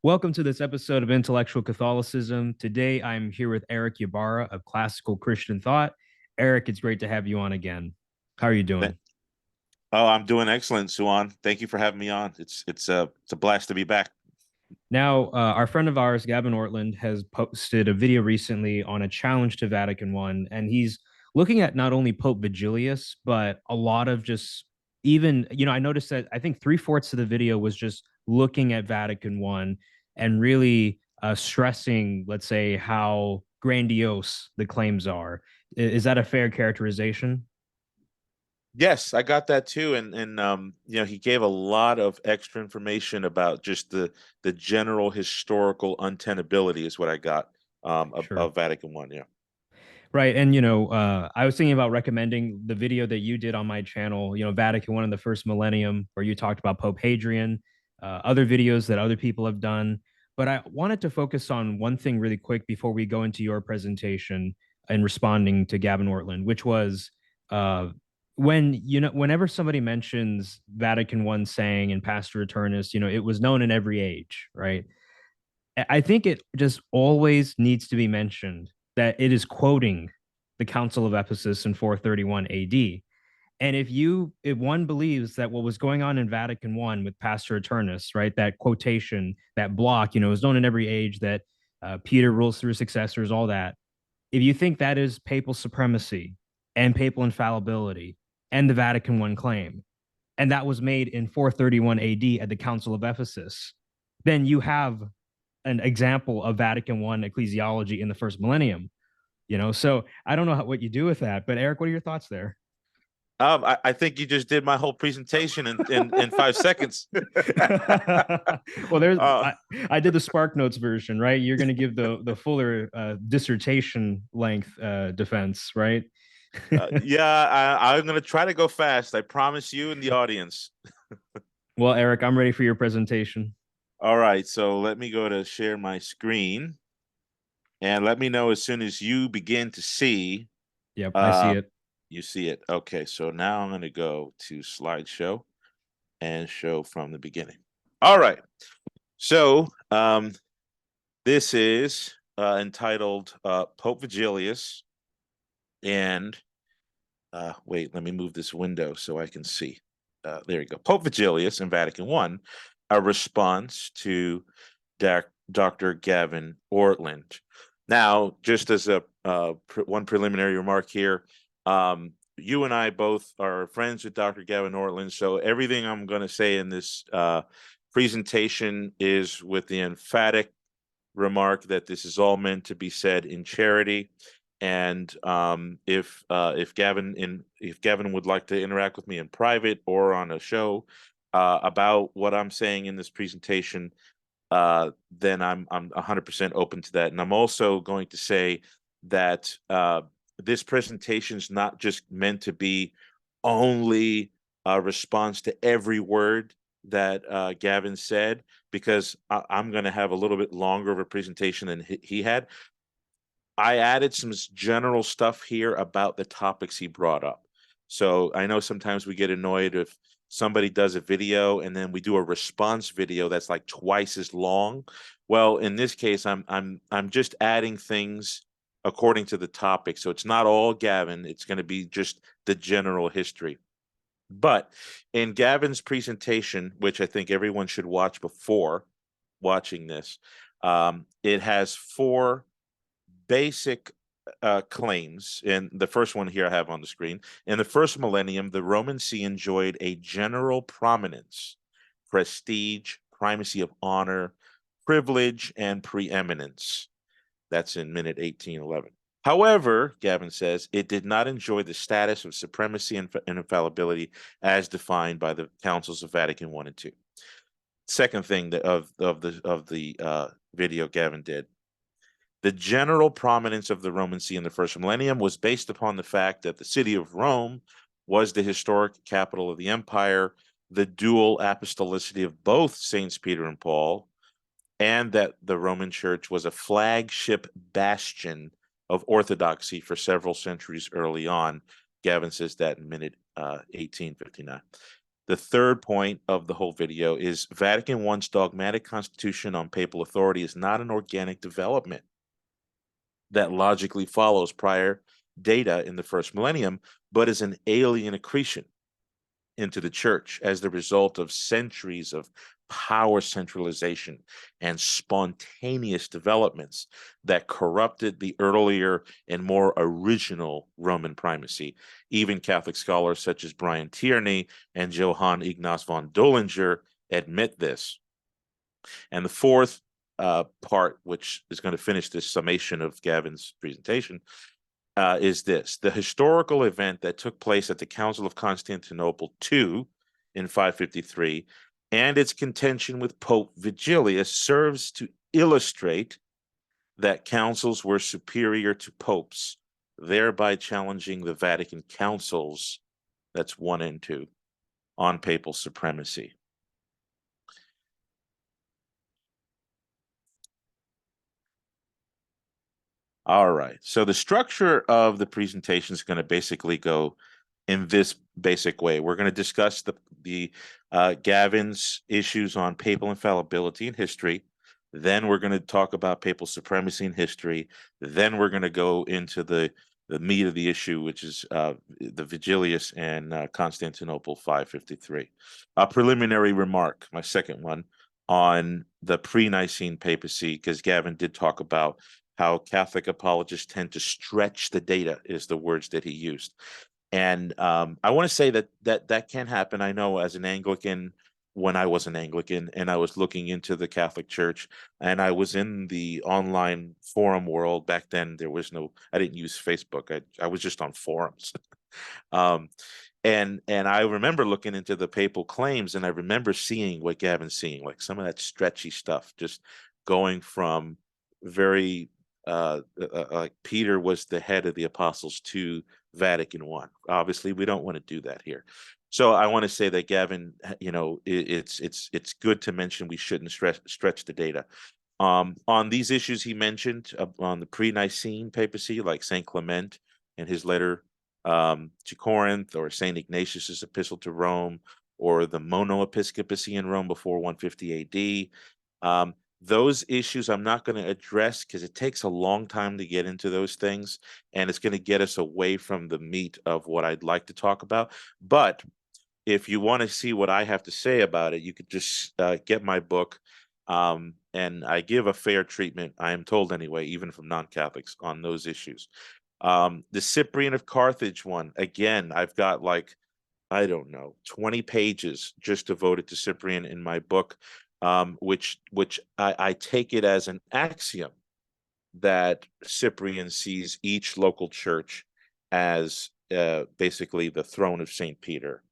Welcome to this episode of Intellectual Catholicism. Today, I'm here with Erick Ybarra of Classical Christian Thought. Erick, it's great to have you on again. How are you Th- doing? Oh, I'm doing excellent, Suan. Thank you for having me on. It's a blast to be back. Now, our friend of ours, Gavin Ortlund, has posted a video recently on a challenge to Vatican I, and he's looking at not only Pope Vigilius, but a lot of just even, I noticed that I think three-fourths of the video was just looking at Vatican I and really stressing, let's say, how grandiose the claims are. Is that a fair characterization? Yes, I got that too, and he gave a lot of extra information about just the general historical untenability is what I got Sure. of Vatican I. Yeah. Right. And, I was thinking about recommending the video that you did on my channel, Vatican I in the first millennium, where you talked about Pope Hadrian, other videos that other people have done. But I wanted to focus on one thing really quick before we go into your presentation and responding to Gavin Ortlund, which was whenever somebody mentions Vatican I saying in Pastor Eternus, it was known in every age, right? I think it just always needs to be mentioned that it is quoting the Council of Ephesus in 431 AD. And if one believes that what was going on in Vatican I with Pastor Eternus, right, that quotation, that block, is known in every age that Peter rules through successors, all that. If you think that is papal supremacy and papal infallibility and the Vatican I claim, and that was made in 431 AD at the Council of Ephesus, then you have an example of Vatican I ecclesiology in the first millennium. So I don't know what you do with that, but Erick, what are your thoughts there? I think you just did my whole presentation in 5 seconds. Well, there's uh, I did the Spark Notes version, right? You're going to give the fuller dissertation length defense, right? yeah, I'm gonna try to go fast. I promise you and the audience. Well, Erick, I'm ready for your presentation. All right, so let me go to share my screen and let me know as soon as you begin to see. Yep, I see Uh, it. you see it. Okay, so now I'm going to go to slideshow and show from the beginning. All right, so this is entitled Pope Vigilius, and wait, let me move this window so I can see. There you go. Pope Vigilius in Vatican I, a response to Dr. Gavin Ortlund. Now, just as a one preliminary remark here, you and I both are friends with Dr. Gavin Ortlund, so everything I'm going to say in this presentation is with the emphatic remark that this is all meant to be said in charity. And if Gavin would like to interact with me in private or on a show about what I'm saying in this presentation, then I'm 100% open to that. And I'm also going to say that this presentation is not just meant to be only a response to every word that Gavin said, because I'm going to have a little bit longer of a presentation than he had. I added some general stuff here about the topics he brought up. So I know sometimes we get annoyed if somebody does a video and then we do a response video that's like twice as long. Well, in this case, I'm just adding things according to the topic. So it's not all Gavin, it's going to be just the general history. But in Gavin's presentation, which I think everyone should watch before watching this, it has four basic claims. And the first one here I have on the screen. In the first millennium, the Roman See enjoyed a general prominence, prestige, primacy of honor, privilege, and preeminence. That's in minute 1811. However, Gavin says, it did not enjoy the status of supremacy and infallibility as defined by the councils of Vatican I and II. Second thing of the video Gavin did. The general prominence of the Roman See in the first millennium was based upon the fact that the city of Rome was the historic capital of the empire, the dual apostolicity of both Saints Peter and Paul, and that the Roman Church was a flagship bastion of orthodoxy for several centuries early on. Gavin says that in minute 1859. The third point of the whole video is Vatican I's dogmatic constitution on papal authority is not an organic development that logically follows prior data in the first millennium, but is an alien accretion into the church as the result of centuries of power centralization and spontaneous developments that corrupted the earlier and more original Roman primacy. Even Catholic scholars such as Brian Tierney and Johann Ignaz von Döllinger admit this. And the fourth part, which is going to finish this summation of Gavin's presentation, is this: the historical event that took place at the Council of Constantinople II in 553 and its contention with Pope Vigilius serves to illustrate that councils were superior to popes, thereby challenging the Vatican councils, that's 1 and 2, on papal supremacy. All right, so the structure of the presentation is going to basically go in this basic way. We're going to discuss the Gavin's issues on papal infallibility in history. Then we're going to talk about papal supremacy in history. Then we're going to go into the meat of the issue, which is the Vigilius and Constantinople 553. A preliminary remark, my second one, on the pre-Nicene Papacy, because Gavin did talk about how Catholic apologists tend to stretch the data, is the words that he used. And I want to say that can happen. I know as an Anglican, when I was an Anglican and I was looking into the Catholic Church and I was in the online forum world back then, there was no, I didn't use Facebook. I was just on forums. And I remember looking into the papal claims, and I remember seeing what Gavin's seeing, like some of that stretchy stuff, just going from very like Peter was the head of the apostles to Vatican I. Obviously, we don't want to do that here. So I want to say that Gavin, you know, it's good to mention we shouldn't stretch the data. On these issues he mentioned on the pre-Nicene papacy, like Saint Clement and his letter to Corinth, or Saint Ignatius's epistle to Rome, or the monoepiscopacy in Rome before 150 AD. Those issues I'm not going to address because it takes a long time to get into those things, and it's going to get us away from the meat of what I'd like to talk about. But if you want to see what I have to say about it, you could just get my book, and I give a fair treatment, I am told anyway, even from non-Catholics, on those issues. The Cyprian of Carthage one, again, I've got like, I don't know, 20 pages just devoted to Cyprian in my book. Which I take it as an axiom that Cyprian sees each local church as basically the throne of St. Peter.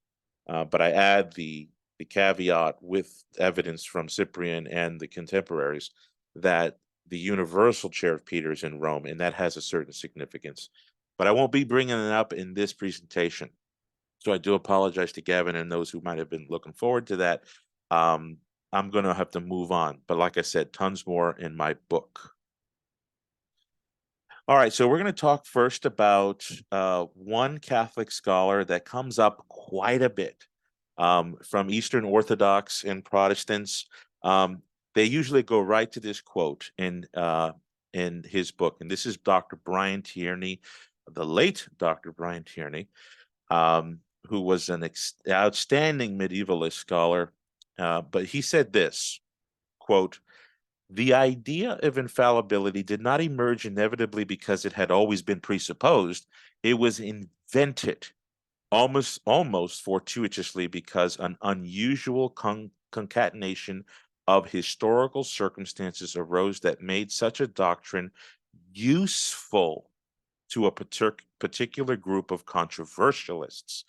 But I add the caveat with evidence from Cyprian and the contemporaries that the universal chair of Peter is in Rome, and that has a certain significance. But I won't be bringing it up in this presentation. So I do apologize to Gavin and those who might have been looking forward to that. I'm going to have to move on. But like I said, tons more in my book. All right, so we're going to talk first about one Catholic scholar that comes up quite a bit from Eastern Orthodox and Protestants. They usually go right to this quote in his book. And this is Dr. Brian Tierney, the late Dr. Brian Tierney, who was an outstanding medievalist scholar. But he said this, quote, "The idea of infallibility did not emerge inevitably because it had always been presupposed. It was invented almost fortuitously because an unusual concatenation of historical circumstances arose that made such a doctrine useful to a particular group of controversialists.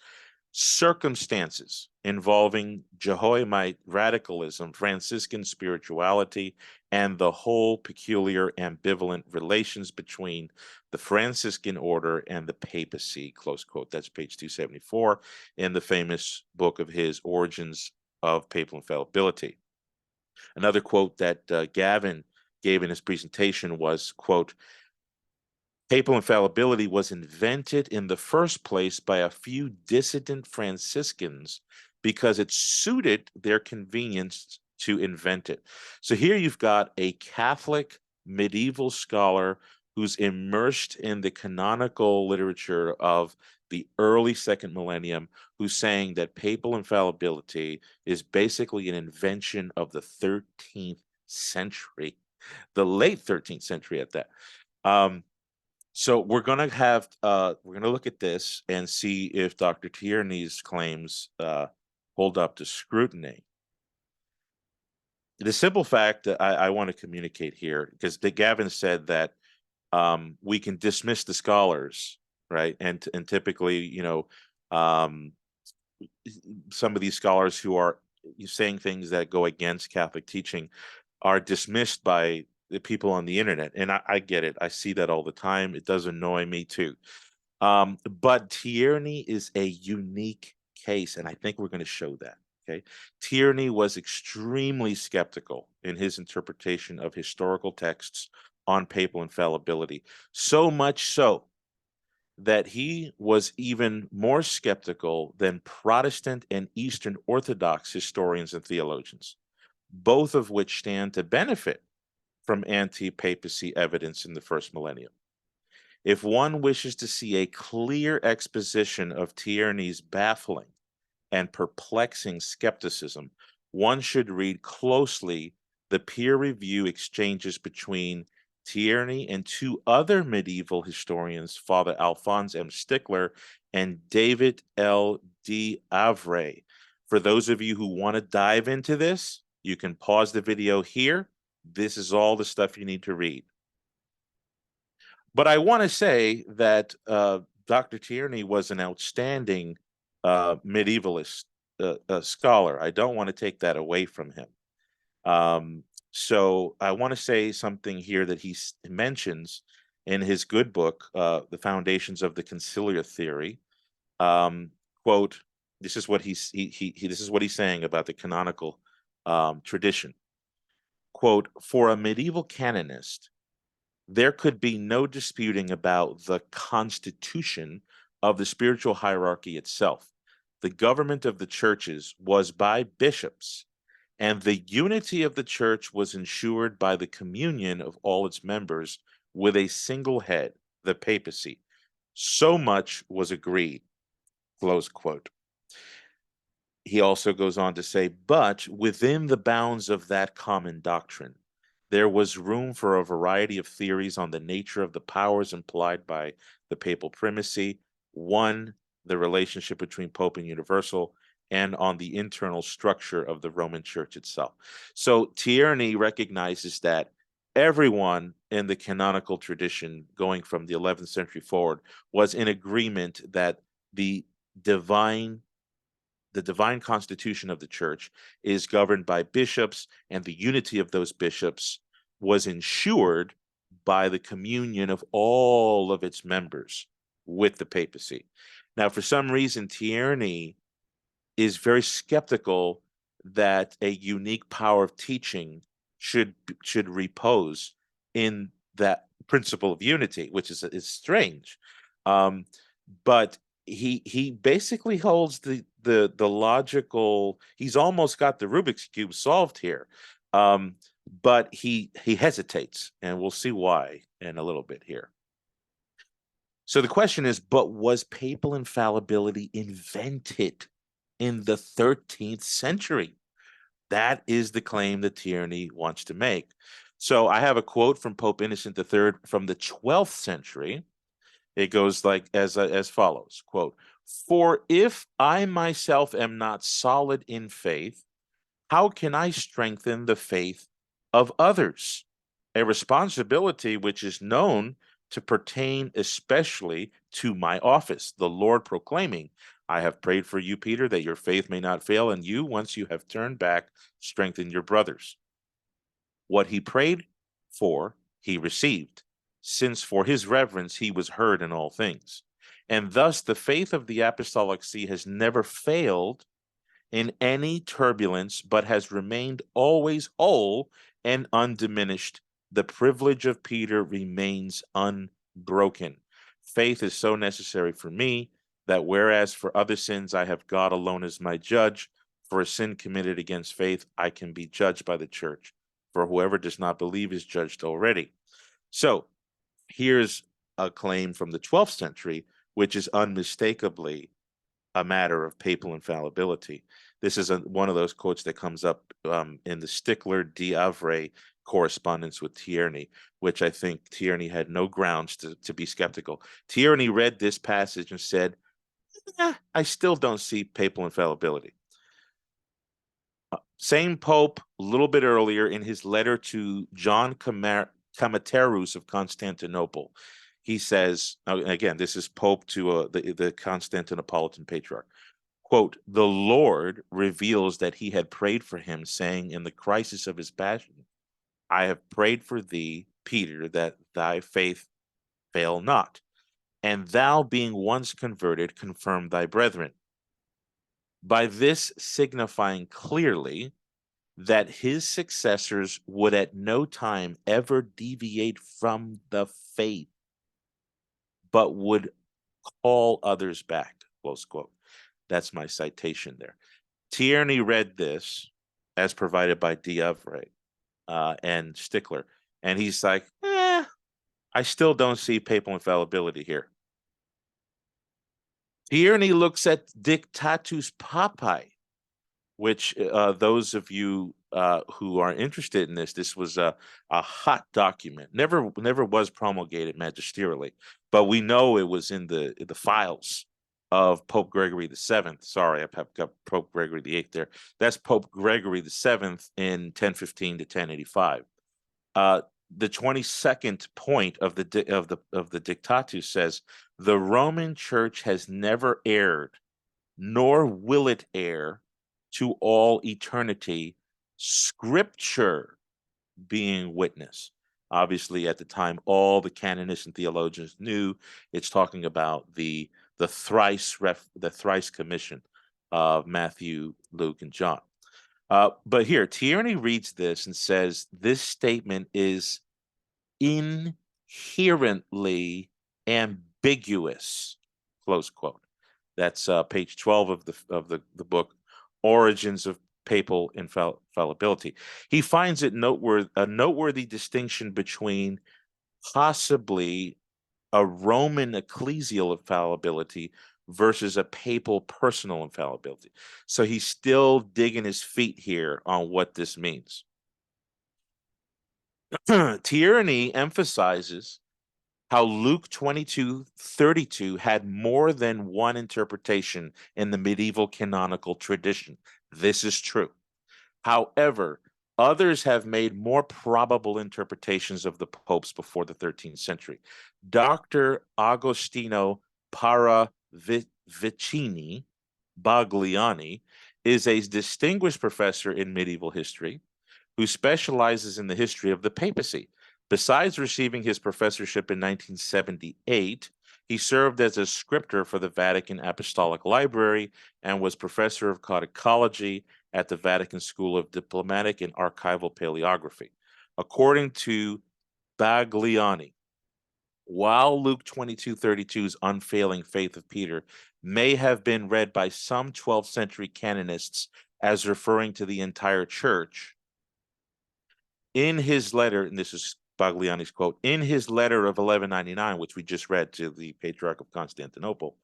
Circumstances involving 𝘕𝘠𝘢𝑚ite radicalism, Franciscan spirituality, and the whole peculiar ambivalent relations between the Franciscan order and the papacy," close quote. That's page 274 in the famous book of his, Origins of Papal Infallibility. Another quote that Gavin gave in his presentation was, quote, "Papal infallibility was invented in the first place by a few dissident Franciscans because it suited their convenience to invent it. So here you've got a Catholic medieval scholar who's immersed in the canonical literature of the early second millennium, who's saying that papal infallibility is basically an invention of the 13th century, the late 13th century at that. So we're going to look at this and see if Dr. Tierney's claims hold up to scrutiny. The simple fact that I want to communicate here, because Gavin said that we can dismiss the scholars, right? And typically, you know, some of these scholars who are saying things that go against Catholic teaching are dismissed by the people on the internet. And I get it. I see that all the time. It does annoy me too. But Tierney is a unique case, and I think we're going to show that. Okay. Tierney was extremely skeptical in his interpretation of historical texts on papal infallibility, so much so that he was even more skeptical than Protestant and Eastern Orthodox historians and theologians, both of which stand to benefit from anti-papacy evidence in the first millennium. If one wishes to see a clear exposition of Tierney's baffling and perplexing skepticism, one should read closely the peer review exchanges between Tierney and two other medieval historians, Father Alphonse M. Stickler and David L. 𝘕𝘬𝘄𝑟. For those of you who want to dive into this, you can pause the video here. This is all the stuff you need to read. But I want to say that Dr. Tierney was an outstanding medievalist scholar. I don't want to take that away from him. So I want to say something here that he mentions in his good book, The Foundations of the Conciliar Theory. Quote, this is what this is what he's saying about the canonical tradition. Quote, for a medieval canonist, there could be no disputing about the constitution of the spiritual hierarchy itself. The government of the churches was by bishops, and the unity of the church was ensured by the communion of all its members with a single head, the papacy. So much was agreed, close quote. He also goes on to say, but within the bounds of that common doctrine, there was room for a variety of theories on the nature of the powers implied by the papal primacy, one, the relationship between Pope and Universal, and on the internal structure of the Roman Church itself. So Tierney recognizes that everyone in the canonical tradition going from the 11th century forward was in agreement that the divine constitution of the church is governed by bishops, and the unity of those bishops was ensured by the communion of all of its members with the papacy. Now, for some reason, Tierney is very skeptical that a unique power of teaching should repose in that principle of unity, which is strange. But he basically holds the logical, he's almost got the Rubik's Cube solved here. But he hesitates, and we'll see why in a little bit here. So the question is, but was papal infallibility invented in the 13th century? That is the claim that Tierney wants to make. So I have a quote from Pope Innocent III from the 12th century. It goes like as follows, quote, for if I myself am not solid in faith, how can I strengthen the faith of others? A responsibility which is known to pertain especially to my office, the Lord proclaiming, I have prayed for you, Peter, that your faith may not fail, and you, once you have turned back, strengthen your brothers. What he prayed for, he received, since for his reverence he was heard in all things. And thus the faith of the Apostolic See has never failed in any turbulence, but has remained always whole and undiminished. The privilege of Peter remains unbroken. Faith is so necessary for me that whereas for other sins I have God alone as my judge, for a sin committed against faith, I can be judged by the church. For whoever does not believe is judged already. So here's a claim from the 12th century, which is unmistakably a matter of papal infallibility. This is one of those quotes that comes up in the 𝘞𝘦𝘣𝘮𝘳𝘊𝑚 correspondence with Tierney, which I think Tierney had no grounds to be skeptical. Tierney read this passage and said, I still don't see papal infallibility. Same Pope, a little bit earlier, in his letter to John 𝘐𝘦𝘡𝑟us of Constantinople, he says, again, this is Pope to the Constantinopolitan Patriarch, quote, the Lord reveals that he had prayed for him, saying in the crisis of his passion, I have prayed for thee, Peter, that thy faith fail not, and thou being once converted, confirm thy brethren. By this signifying clearly that his successors would at no time ever deviate from the faith, but would call others back, close quote. That's my citation there. Tierney read this as provided by 𝘕𝘐𝑦𝘋 and Stickler, and he's like, I still don't see papal infallibility here. Tierney looks at Dictatus Papae, which those of you who are interested in this was a hot document. Never was promulgated magisterially, but we know it was in the files of Pope Gregory VII. Sorry, I've got Pope Gregory VIII there. That's Pope Gregory VII in 1015 to 1085. The 22nd point of the Dictatus says, the Roman Church has never erred, nor will it err to all eternity, Scripture being witness. Obviously, at the time, all the canonists and theologians knew it's talking about the thrice commission of Matthew, Luke, and John. But here, Tierney reads this and says this statement is inherently ambiguous, close quote. That's page 12 of the book, Origins of Papal Infallibility. He finds it a noteworthy distinction between possibly a Roman ecclesial infallibility versus a papal personal infallibility. So he's still digging his feet here on what this means. Tierney emphasizes how Luke 22:32 had more than one interpretation in the medieval canonical tradition. This is true. However, others have made more probable interpretations of the popes before the 13th century. Dr. Agostino Paravicini Bagliani is a distinguished professor in medieval history who specializes in the history of the papacy. Besides receiving his professorship in 1978, he served as a scripter for the Vatican Apostolic Library and was professor of codicology at the Vatican School of Diplomatic and Archival Paleography. According to Bagliani, while Luke 22:32's unfailing faith of Peter may have been read by some 12th century canonists as referring to the entire church, in his letter, and this is Bagliani's quote, in his letter of 1199, which we just read to the Patriarch of Constantinople,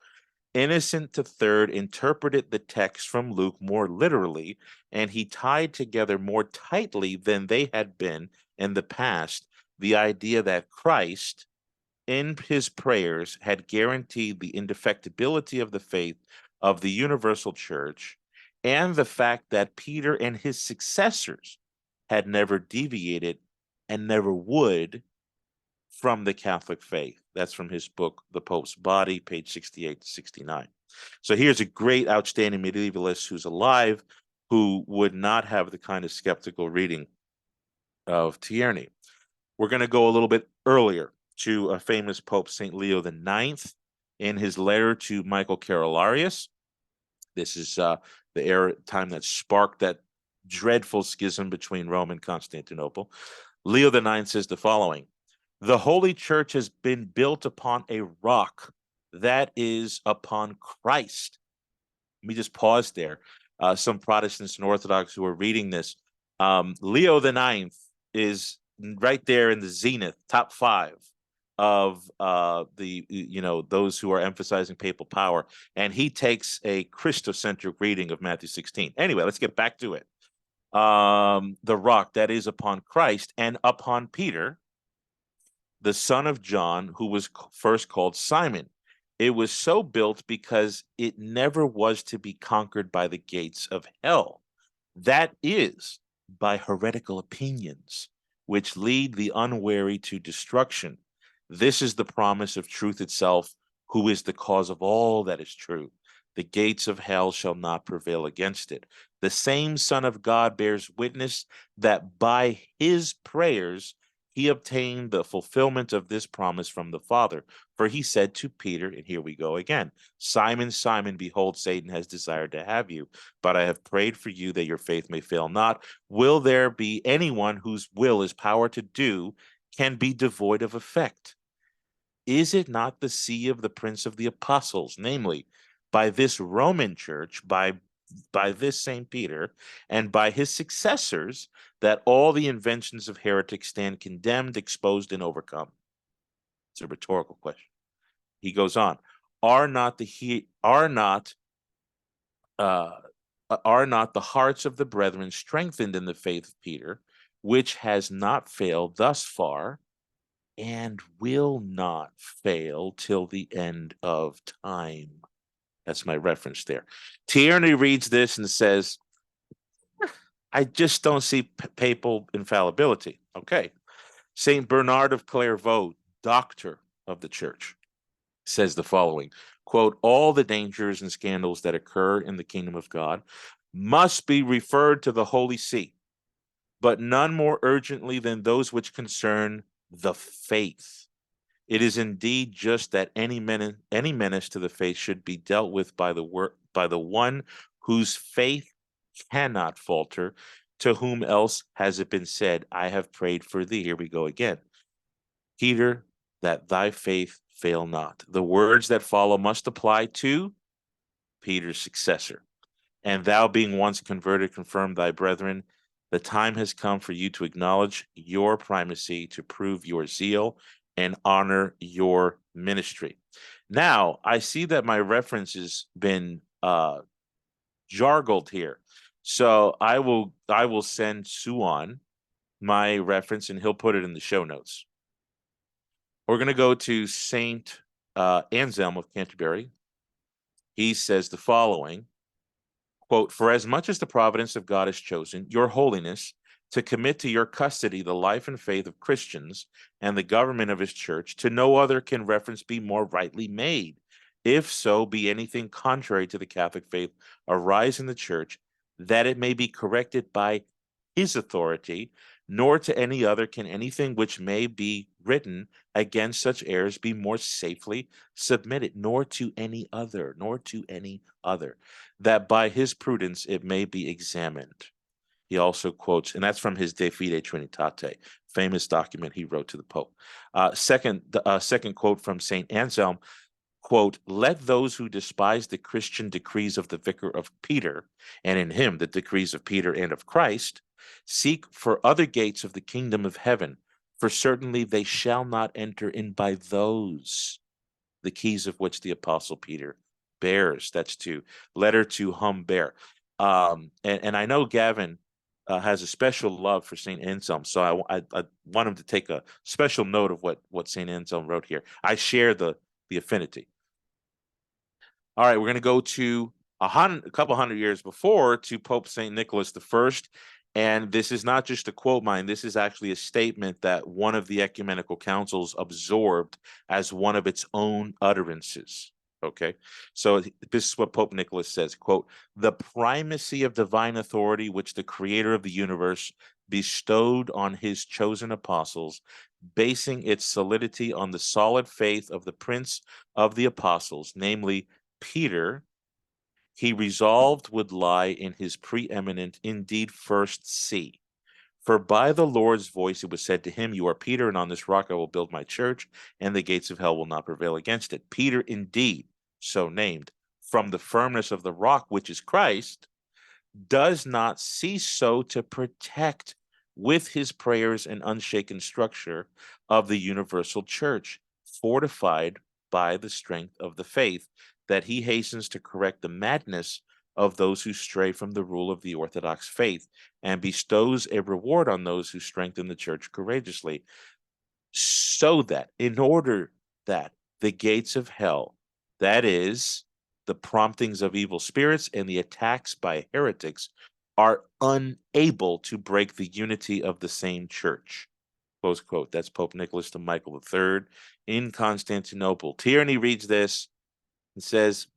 Innocent III interpreted the text from Luke more literally, and he tied together more tightly than they had been in the past the idea that Christ, in his prayers, had guaranteed the indefectibility of the faith of the universal church, and the fact that Peter and his successors had never deviated and never would from the Catholic faith. That's from his book, The Pope's Body, page 68 to 69. So here's a great, outstanding medievalist who's alive, who would not have the kind of skeptical reading of Tierney. We're going to go a little bit earlier to a famous Pope, St. Leo IX, in his letter to Michael Carolarius. This is the time that sparked that dreadful schism between Rome and Constantinople. Leo IX says the following: the Holy Church has been built upon a rock, that is upon Christ. Let me just pause there. Some Protestants and Orthodox who are reading this, Leo IX is right there in the zenith, top 5 of those who are emphasizing papal power, and he takes a Christocentric reading of Matthew 16. Anyway, let's get back to it. The rock that is upon Christ and upon Peter, the son of John, who was first called Simon. It was so built because it never was to be conquered by the gates of hell. That is, by heretical opinions, which lead the unwary to destruction. This is the promise of truth itself, who is the cause of all that is true. The gates of hell shall not prevail against it. The same Son of God bears witness that by his prayers he obtained the fulfillment of this promise from the Father. For he said to Peter, and here we go again, Simon, Simon, behold, Satan has desired to have you, but I have prayed for you that your faith may fail not. Will there be anyone whose will is power to do can be devoid of effect? Is it not the see of the Prince of the Apostles, namely, by this Roman church, by this St. Peter, and by his successors, that all the inventions of heretics stand condemned, exposed, and overcome? It's a rhetorical question. He goes on, are not the hearts of the brethren strengthened in the faith of Peter, which has not failed thus far, and will not fail till the end of time? That's my reference there. Tierney reads this and says, I just don't see papal infallibility. Okay. St. Bernard of Clairvaux, doctor of the church, says the following, quote, all the dangers and scandals that occur in the kingdom of God must be referred to the Holy See, but none more urgently than those which concern the faith. It is indeed just that any menace to the faith should be dealt with by the one whose faith cannot falter, to whom else has it been said, I have prayed for thee. Here we go again. Peter, that thy faith fail not. The words that follow must apply to Peter's successor. And thou being once converted, confirm thy brethren. The time has come for you to acknowledge your primacy, to prove your zeal and honor your ministry. Now, I see that my reference has been jargled here. So I will send Suan my reference and he'll put it in the show notes. We're going to go to Saint Anselm of Canterbury. He says the following, quote, for as much as the providence of God has chosen, your holiness, to commit to your custody the life and faith of Christians and the government of his church, to no other can reference be more rightly made. If so be anything contrary to the Catholic faith arise in the church, that it may be corrected by his authority, nor to any other can anything which may be written against such errors be more safely submitted, nor to any other, that by his prudence it may be examined. He also quotes, and that's from his De Fide Trinitate, famous document he wrote to the Pope. Second quote from St. Anselm, quote, let those who despise the Christian decrees of the Vicar of Peter, and in him the decrees of Peter and of Christ, seek for other gates of the kingdom of heaven, for certainly they shall not enter in by those, the keys of which the Apostle Peter bears. That's to letter to 𝘕𝘕𝘠. And I know Gavin has a special love for St. Anselm, so I want him to take a special note of what St. Anselm wrote here. I share the affinity. All right, we're going to go to a couple hundred years before, to Pope St. Nicholas I. And this is not just a quote mine. This is actually a statement that one of the ecumenical councils absorbed as one of its own utterances. Okay, so this is what Pope Nicholas says, quote, the primacy of divine authority which the creator of the universe bestowed on his chosen apostles, basing its solidity on the solid faith of the prince of the apostles, namely Peter, he resolved would lie in his preeminent, indeed first see. For by the Lord's voice it was said to him, you are Peter, and on this rock I will build my church, and the gates of hell will not prevail against it. Peter, indeed, so named, from the firmness of the rock, which is Christ, does not cease so to protect with his prayers and unshaken structure of the universal church, fortified by the strength of the faith, that he hastens to correct the madness of those who stray from the rule of the Orthodox faith, and bestows a reward on those who strengthen the church courageously, so that, in order that the gates of hell, that is, the promptings of evil spirits and the attacks by heretics, are unable to break the unity of the same church. Close quote. That's Pope Nicholas to Michael III in Constantinople. Tierney reads this and says,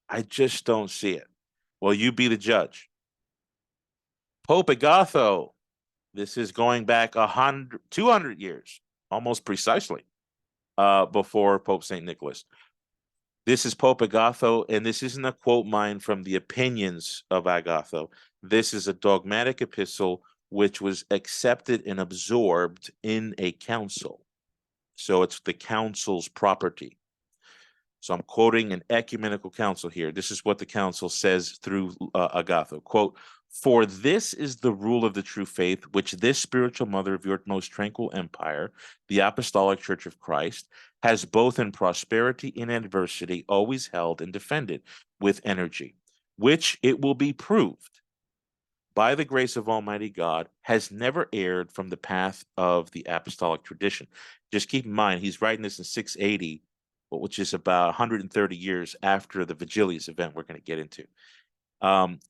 I just don't see it. Well, you be the judge. Pope Agatho, this is going back 200 years, almost precisely, before Pope St. Nicholas. This is Pope Agatho, and this isn't a quote mine from the opinions of Agatho. This is a dogmatic epistle which was accepted and absorbed in a council. So it's the council's property. So I'm quoting an ecumenical council here. This is what the council says through Agatho. Quote, for this is the rule of the true faith, which this spiritual mother of your most tranquil empire, the Apostolic Church of Christ, has both in prosperity and adversity always held and defended with energy, which it will be proved by the grace of Almighty God has never erred from the path of the apostolic tradition. Just keep in mind, he's writing this in 680, which is about 130 years after the Vigilius event we're going to get into.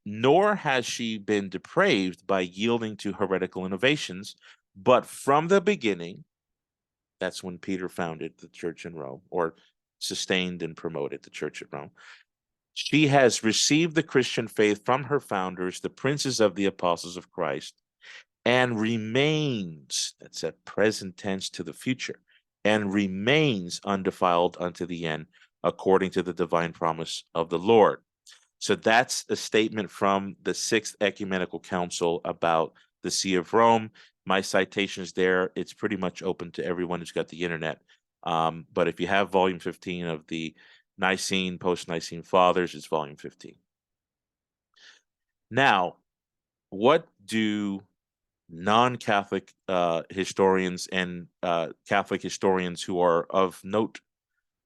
Nor has she been depraved by yielding to heretical innovations, but from the beginning, that's when Peter founded the church in Rome, or sustained and promoted the church at Rome. She has received the Christian faith from her founders, the princes of the apostles of Christ, and remains, that's at present tense to the future, and remains undefiled unto the end, according to the divine promise of the Lord. So that's a statement from the Sixth Ecumenical Council about the See of Rome. My citations there, it's pretty much open to everyone who's got the internet. But if you have volume 15 of the Nicene, Post-Nicene Fathers, it's volume 15. Now, what do non-Catholic historians and Catholic historians who are of note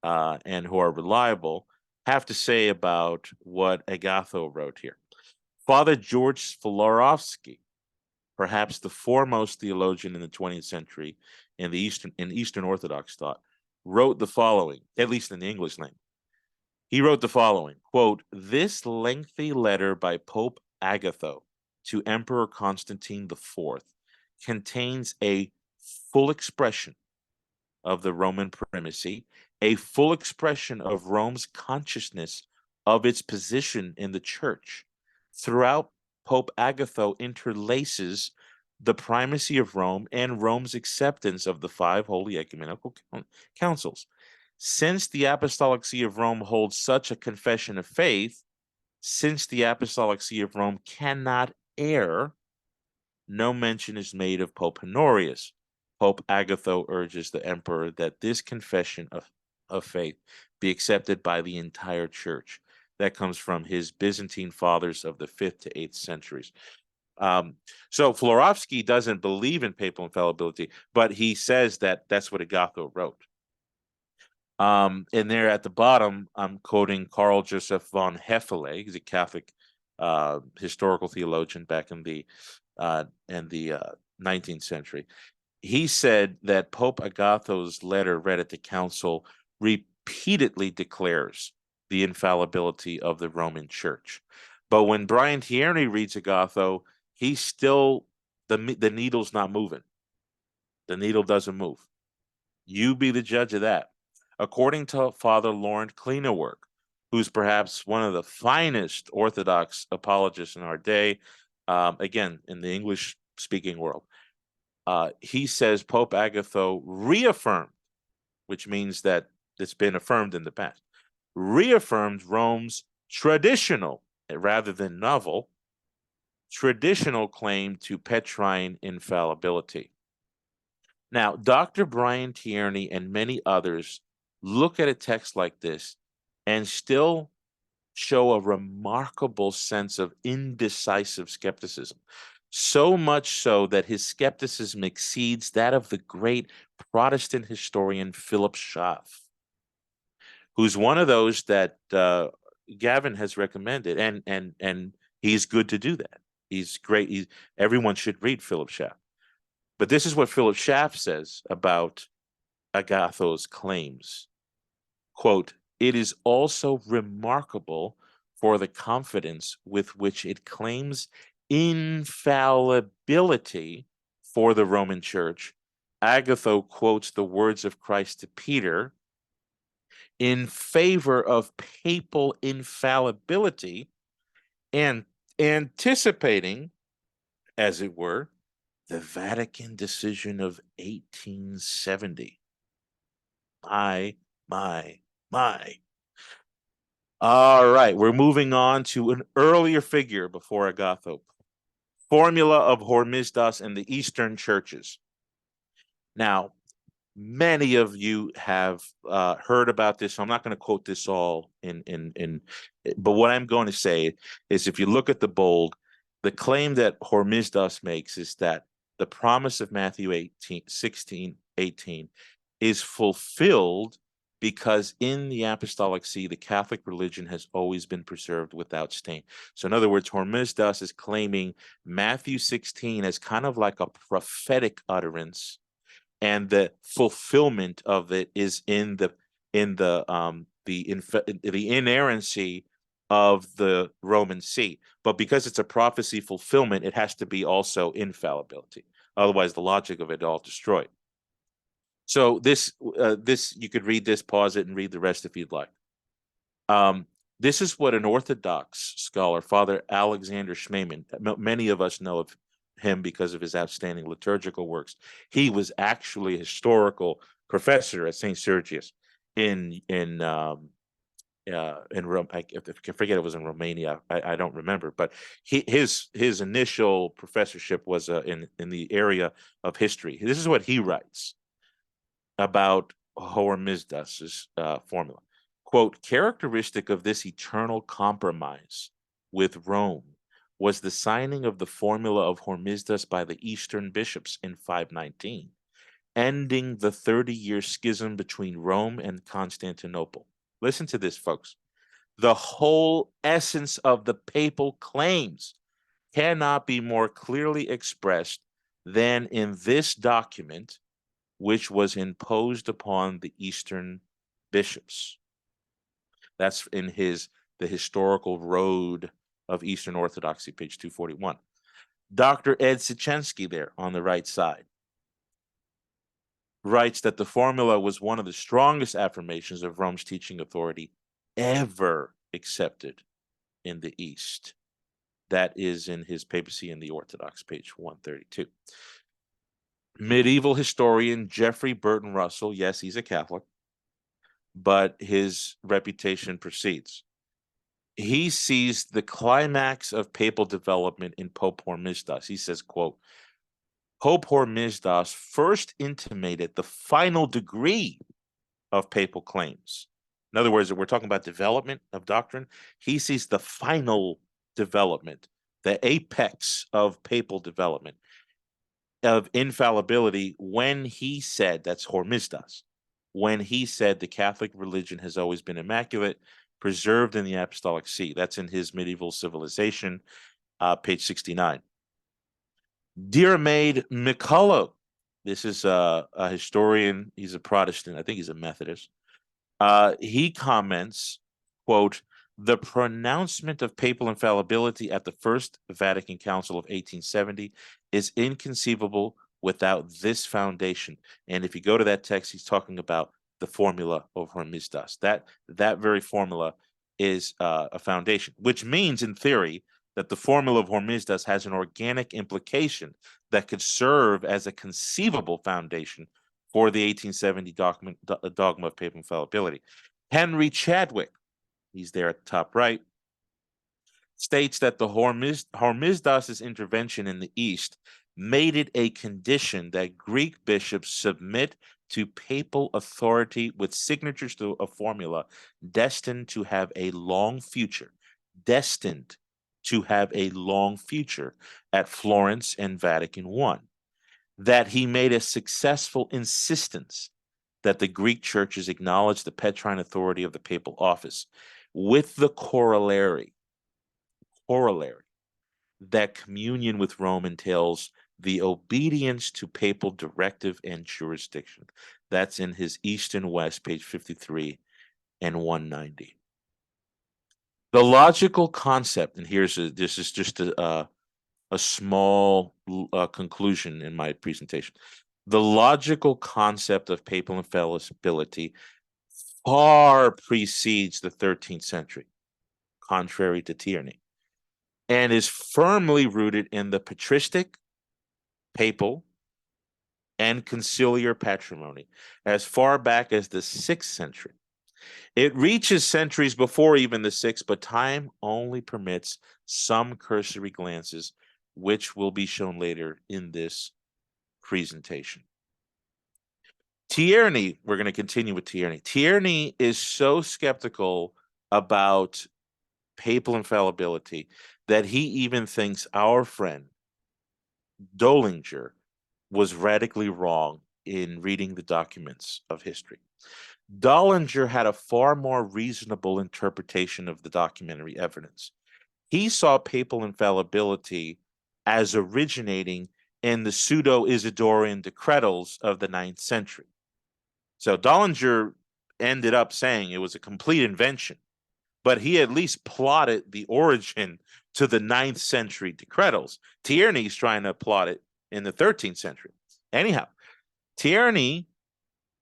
and who are reliable have to say about what Agatho wrote here? Father George Florovsky, perhaps the foremost theologian in the 20th century in Eastern Orthodox thought, wrote the following, at least in the English language. He wrote the following, quote, this lengthy letter by Pope Agatho to Emperor Constantine IV contains a full expression of the Roman primacy, a full expression of Rome's consciousness of its position in the church. Throughout, Pope Agatho interlaces the primacy of Rome and Rome's acceptance of the 5 holy ecumenical councils. Since the Apostolic See of Rome holds such a confession of faith, since the Apostolic See of Rome cannot err, no mention is made of Pope Honorius. Pope Agatho urges the emperor that this confession of faith be accepted by the entire church. That comes from his Byzantine fathers of the 5th to 8th centuries. So Florovsky doesn't believe in papal infallibility, but he says that that's what Agatho wrote. And there at the bottom, I'm quoting Karl Joseph von Hefele. He's a Catholic historical theologian back in the 19th century. He said that Pope Agatho's letter read at the council repeatedly declares the infallibility of the Roman Church. But when Brian Tierney reads Agatho, he's still, the needle's not moving. The needle doesn't move. You be the judge of that. According to Father Laurent 𝘐𝘦𝘤𝘃, who's perhaps one of the finest Orthodox apologists in our day, again, in the English-speaking world, he says Pope Agatho reaffirmed, which means that it's been affirmed in the past, reaffirmed Rome's traditional, rather than novel, traditional claim to Petrine infallibility. Now, Dr. Brian Tierney and many others look at a text like this and still show a remarkable sense of indecisive skepticism. So much so that his skepticism exceeds that of the great Protestant historian Philip Schaff, who's one of those that Gavin has recommended, and he's good to do that. He's great. Everyone should read Philip Schaff. But this is what Philip Schaff says about Agatho's claims. Quote, "It is also remarkable for the confidence with which it claims infallibility for the Roman Church. Agatho quotes the words of Christ to Peter in favor of papal infallibility and anticipating, as it were, the Vatican decision of 1870. My. All right, we're moving on to an earlier figure before Agatho. Formula of Hormisdas in the Eastern churches. Now, many of you have heard about this, so I'm not going to quote this all but what I'm going to say is, if you look at the bold, the claim that Hormisdas makes is that the promise of Matthew 16:18 is fulfilled because in the Apostolic See, the Catholic religion has always been preserved without stain. So in other words, Hormisdas is claiming Matthew 16 as kind of like a prophetic utterance, and the fulfillment of it is in the inerrancy of the Roman See. But because it's a prophecy fulfillment, it has to be also infallibility. Otherwise, the logic of it all destroyed. So this you could read this, pause it, and read the rest if you'd like. This is what an Orthodox scholar, Father Alexander Schmemann, many of us know of him because of his outstanding liturgical works. He was actually a historical professor at St. Sergius in Rome. I forget, it was in Romania. I don't remember, but his initial professorship was in the area of history. This is what he writes about Hormisdas's formula. Quote, "Characteristic of this eternal compromise with Rome was the signing of the formula of Hormisdas by the Eastern bishops in 519, ending the 30-year schism between Rome and Constantinople." Listen to this, folks. "The whole essence of the papal claims cannot be more clearly expressed than in this document, which was imposed upon the Eastern bishops." That's in The Historical Road of Eastern Orthodoxy, page 241. Dr. Ed Sichensky there on the right side writes that the formula was one of the strongest affirmations of Rome's teaching authority ever accepted in the East. That is in his Papacy and the Orthodox, page 132. Medieval historian Geoffrey Burton Russell, yes, he's a Catholic, but his reputation precedes. He sees the climax of papal development in Pope Hormisdas. He says, quote, "Pope Hormisdas first intimated the final degree of papal claims." In other words, if we're talking about development of doctrine, he sees the final development, the apex of papal development of infallibility when he said, that's Hormisdas, when he said the Catholic religion has always been immaculate, preserved in the Apostolic See. That's in his Medieval Civilization, page 69. 𝘕𝘠𝘕𝑚cculloch, this is a historian. He's a Protestant. I think he's a Methodist. He comments, quote, "The pronouncement of papal infallibility at the First Vatican Council of 1870 is inconceivable without this foundation." And if you go to that text, he's talking about the formula of Hormisdas. That very formula is a foundation, which means, in theory, that the formula of Hormisdas has an organic implication that could serve as a conceivable foundation for the 1870 dogma of papal infallibility. Henry Chadwick, he's there at the top right, states that the Hormisdas' intervention in the East made it a condition that Greek bishops submit to papal authority with signatures to a formula destined to have a long future, destined to have a long future at Florence and Vatican I, that he made a successful insistence that the Greek churches acknowledge the Petrine authority of the papal office, with the corollary that communion with Rome entails the obedience to papal directive and jurisdiction. That's in his East and West, page 53 and 190. The logical concept, and this is just a small conclusion in my presentation. The logical concept of papal infallibility far precedes the 13th century, contrary to Tierney, and is firmly rooted in the patristic, papal, and conciliar patrimony as far back as the 6th century. It reaches centuries before even the 6th, but time only permits some cursory glances, which will be shown later in this presentation. Tierney, we're going to continue with Tierney. Tierney is so skeptical about papal infallibility that he even thinks our friend Döllinger was radically wrong in reading the documents of history. Döllinger had a far more reasonable interpretation of the documentary evidence. He saw papal infallibility as originating in the pseudo-Isidorian decretals of the 9th century. So Döllinger ended up saying it was a complete invention, but he at least plotted the origin to the 9th century decretals. Tierney's trying to plot it in the 13th century. Anyhow, Tierney,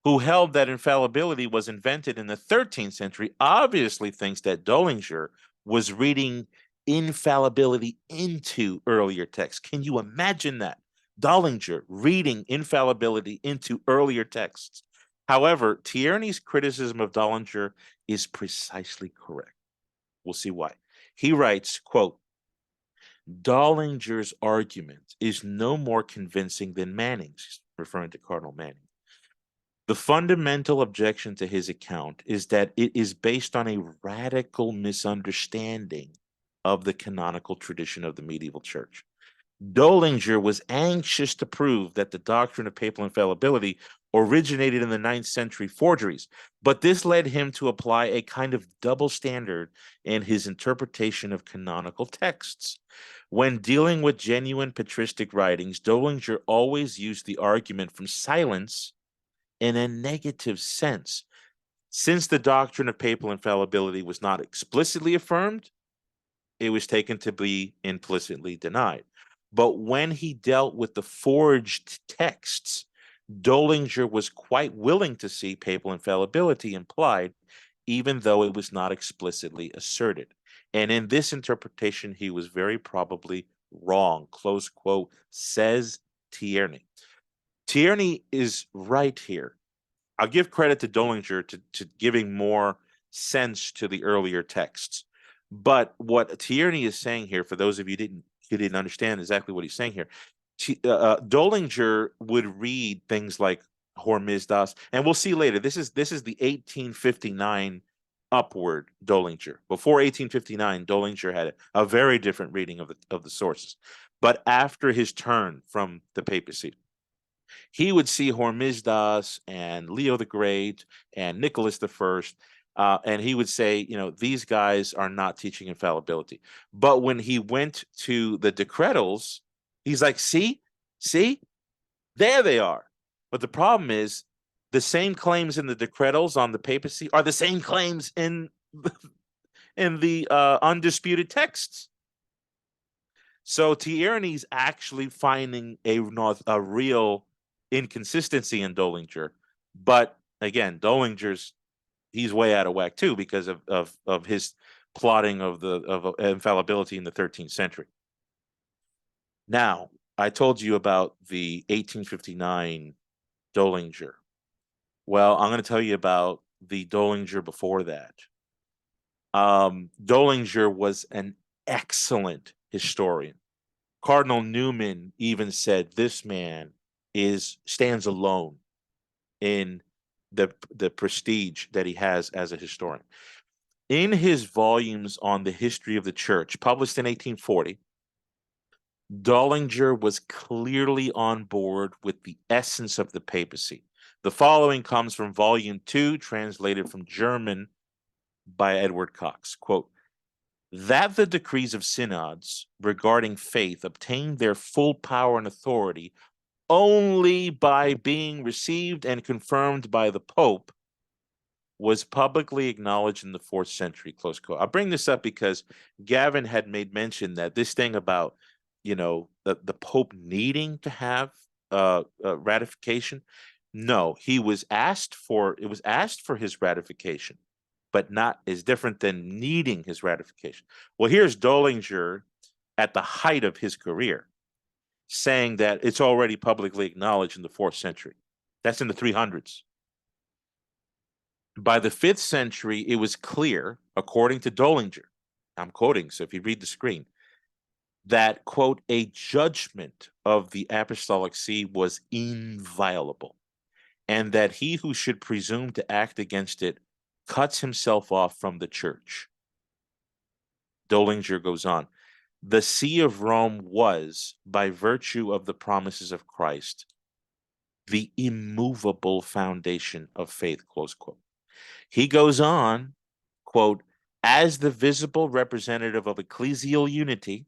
who held that infallibility was invented in the 13th century, obviously thinks that Döllinger was reading infallibility into earlier texts. Can you imagine that? Döllinger reading infallibility into earlier texts. However, Tierney's criticism of Döllinger is precisely correct. We'll see why. He writes, quote, Döllinger's argument is no more convincing than Manning's, referring to Cardinal Manning. The fundamental objection to his account is that it is based on a radical misunderstanding of the canonical tradition of the medieval church. Döllinger was anxious to prove that the doctrine of papal infallibility originated in the 9th century forgeries, but this led him to apply a kind of double standard in his interpretation of canonical texts. When dealing with genuine patristic writings, Döllinger always used the argument from silence in a negative sense. Since the doctrine of papal infallibility was not explicitly affirmed, it was taken to be implicitly denied. But when he dealt with the forged texts, Döllinger was quite willing to see papal infallibility implied, even though it was not explicitly asserted. And in this interpretation, he was very probably wrong, close quote, says Tierney. Tierney is right here. I'll give credit to Döllinger to giving more sense to the earlier texts. But what Tierney is saying here, for those of you who didn't understand exactly what he's saying here, Döllinger would read things like Hormisdas, and we'll see later. This is the 1859 upward Döllinger. Before 1859, Döllinger had a very different reading of the sources. But after his turn from the papacy, he would see Hormisdas and Leo the Great and Nicholas I, and he would say, these guys are not teaching infallibility. But when he went to the decretals, he's like, see, there they are. But the problem is the same claims in the decretals on the papacy are the same claims in the undisputed texts. So Tierney's actually finding a real inconsistency in Döllinger. But again, he's way out of whack too because of his plotting of infallibility in the 13th century. Now, I told you about the 1859 Döllinger. Well, I'm going to tell you about the Döllinger before that. Döllinger was an excellent historian. Cardinal Newman even said this man stands alone in the prestige that he has as a historian. In his volumes on the history of the church, published in 1840, Döllinger was clearly on board with the essence of the papacy. The following comes from volume 2, translated from German by Edward Cox. Quote, that the decrees of synods regarding faith obtain their full power and authority only by being received and confirmed by the Pope was publicly acknowledged in the 4th century, close quote. I'll bring this up because Gavin had made mention that this thing about, the Pope needing to have ratification. No, it was asked for his ratification, but not is different than needing his ratification. Well, here's Döllinger at the height of his career saying that it's already publicly acknowledged in the 4th century. That's in the 300s. By the 5th century, it was clear, according to Döllinger, I'm quoting, so if you read the screen, that, quote, a judgment of the Apostolic See was inviolable, and that he who should presume to act against it cuts himself off from the church. Döllinger goes on, the See of Rome was, by virtue of the promises of Christ, the immovable foundation of faith, close quote. He goes on, quote, as the visible representative of ecclesial unity,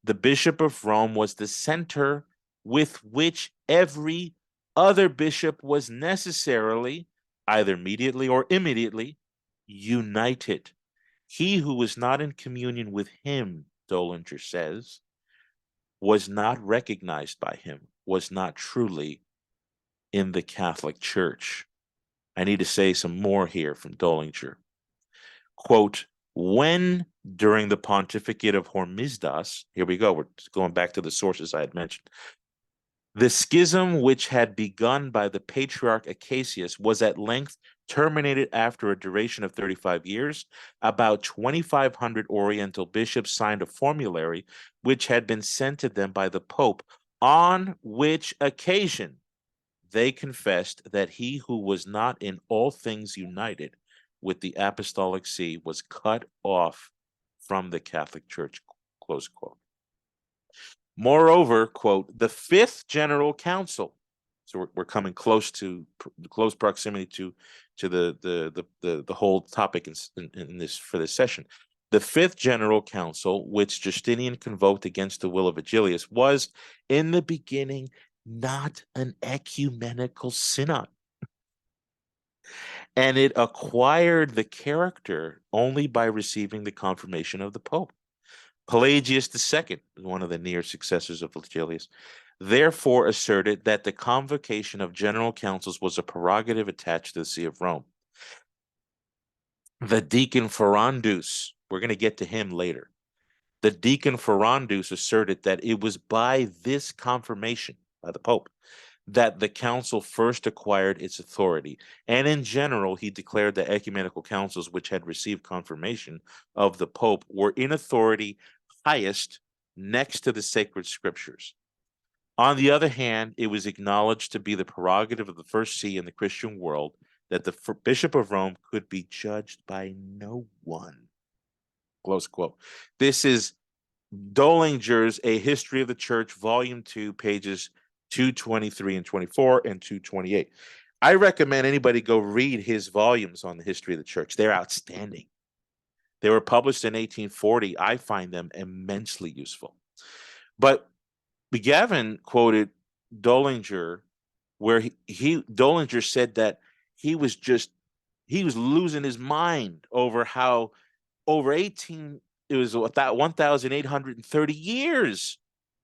the Bishop of Rome was the center with which every other bishop was necessarily, either immediately or immediately, united. He who was not in communion with him, Döllinger says, was not recognized by him, was not truly in the Catholic Church. I need to say some more here from Döllinger. Quote, when during the pontificate of Hormisdas, here we go, we're going back to the sources I had mentioned, the schism which had begun by the Patriarch Acacius was at length terminated after a duration of 35 years. About 2,500 Oriental bishops signed a formulary which had been sent to them by the Pope, on which occasion they confessed that he who was not in all things united with the Apostolic See was cut off from the Catholic Church, close quote. Moreover, quote, the 5th General Council, so we're coming close proximity to the whole topic in this for this session. The 5th General Council, which Justinian convoked against the will of Vigilius, was in the beginning not an ecumenical synod, and it acquired the character only by receiving the confirmation of the Pope. Pelagius II, one of the near successors of Vigilius, therefore asserted that the convocation of general councils was a prerogative attached to the See of Rome. The deacon Ferrandus, we're going to get to him later, the deacon Ferrandus asserted that it was by this confirmation by the Pope that the council first acquired its authority, and in general he declared that ecumenical councils which had received confirmation of the Pope were in authority highest next to the sacred scriptures. On the other hand, it was acknowledged to be the prerogative of the first see in the Christian world that the Bishop of Rome could be judged by no one. Close quote. This is Döllinger's A History of the Church, Volume 2, pages 223 and 24 and 228. I recommend anybody go read his volumes on the history of the church. They're outstanding. They were published in 1840. I find them immensely useful. But Gavin quoted Döllinger, where Döllinger said that he was losing his mind over how over 1,830 years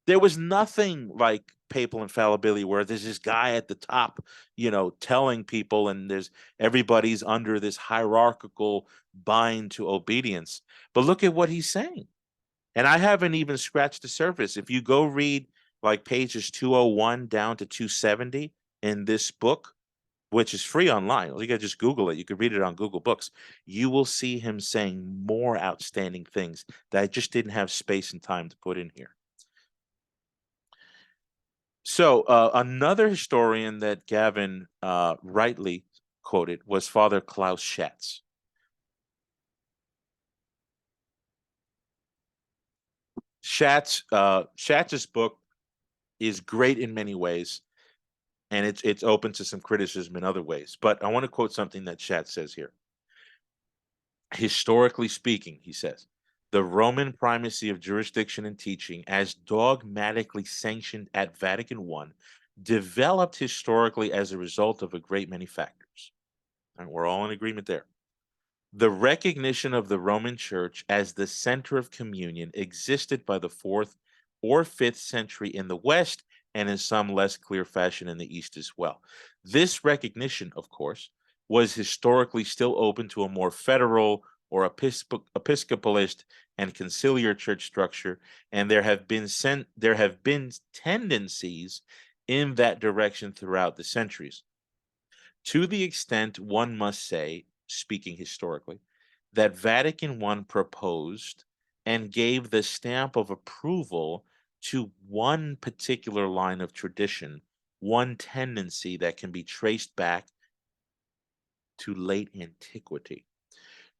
there was nothing like papal infallibility, where there's this guy at the top, telling people, and there's everybody's under this hierarchical bind to obedience. But look at what he's saying. And I haven't even scratched the surface. If you go read like pages 201 down to 270 in this book, which is free online. You can just Google it. You can read it on Google Books. You will see him saying more outstanding things that I just didn't have space and time to put in here. So another historian that Gavin rightly quoted was Father Klaus Schatz. Schatz's book is great in many ways, and it's open to some criticism in other ways. But I want to quote something that Schatz says here. Historically speaking, he says, the Roman primacy of jurisdiction and teaching, as dogmatically sanctioned at Vatican I, developed historically as a result of a great many factors. And we're all in agreement there. The recognition of the Roman Church as the center of communion existed by the 4th or 5th century in the West, and in some less clear fashion in the East as well. This recognition, of course, was historically still open to a more federal or episcopalist and conciliar church structure, and there have been tendencies in that direction throughout the centuries. To the extent one must say, speaking historically, that Vatican I proposed and gave the stamp of approval to one particular line of tradition, one tendency that can be traced back to late antiquity.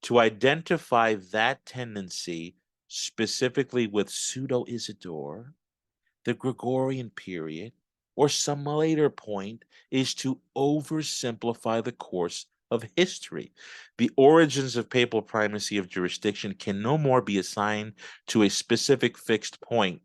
To identify that tendency specifically with Pseudo-Isidore, the Gregorian period, or some later point is to oversimplify the course of history. The origins of papal primacy of jurisdiction can no more be assigned to a specific fixed point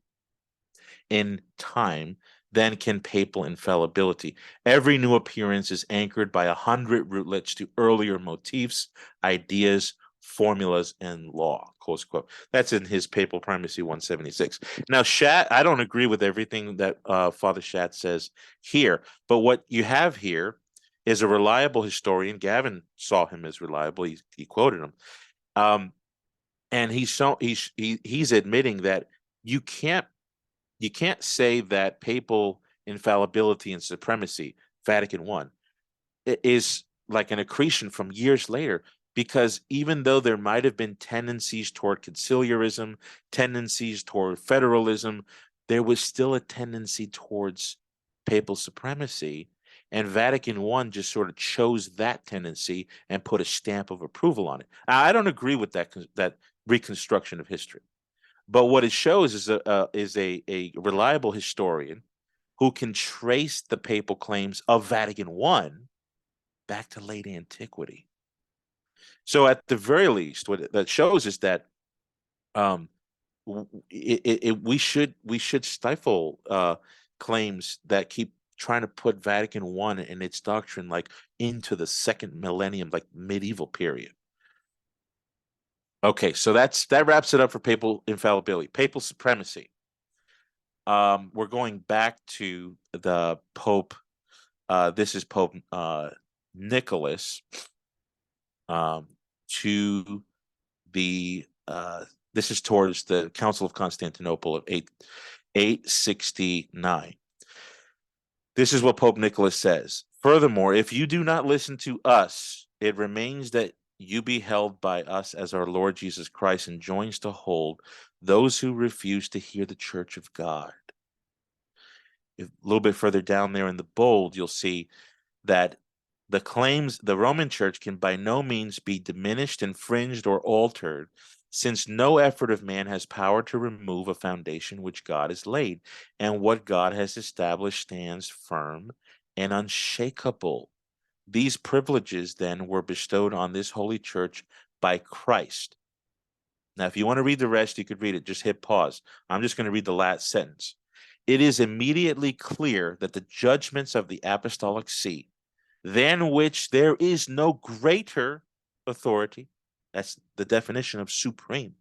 in time than can papal infallibility. Every new appearance is anchored by 100 rootlets to earlier motifs, ideas, formulas, and law, close quote. That's in his Papal Primacy 176. Now, I don't agree with everything that Father Schatz says here, but what you have here is a reliable historian. Gavin saw him as reliable. He quoted him. And he's admitting that you can't say that papal infallibility and supremacy, Vatican I, is like an accretion from years later, because even though there might have been tendencies toward conciliarism, tendencies toward federalism, there was still a tendency towards papal supremacy, and Vatican I just sort of chose that tendency and put a stamp of approval on it. I don't agree with that reconstruction of history. But what it shows is a reliable historian who can trace the papal claims of Vatican I back to late antiquity. So at the very least, what that shows is that we should stifle claims that keep trying to put Vatican I and its doctrine like into the second millennium, like medieval period. Okay, so that wraps it up for papal infallibility. Papal supremacy. We're going back to the Pope. This is Pope Nicholas. To the this is towards the Council of Constantinople of 869. This is what Pope Nicholas says. Furthermore, if you do not listen to us, it remains that you be held by us as our Lord Jesus Christ enjoins to hold those who refuse to hear the Church of God. A little bit further down there in the bold, you'll see that the Roman Church can by no means be diminished, infringed, or altered, since no effort of man has power to remove a foundation which God has laid, and what God has established stands firm and unshakable. These privileges, then, were bestowed on this holy church by Christ. Now, if you want to read the rest, you could read it. Just hit pause. I'm just going to read the last sentence. It is immediately clear that the judgments of the Apostolic See, than which there is no greater authority, that's the definition of supreme,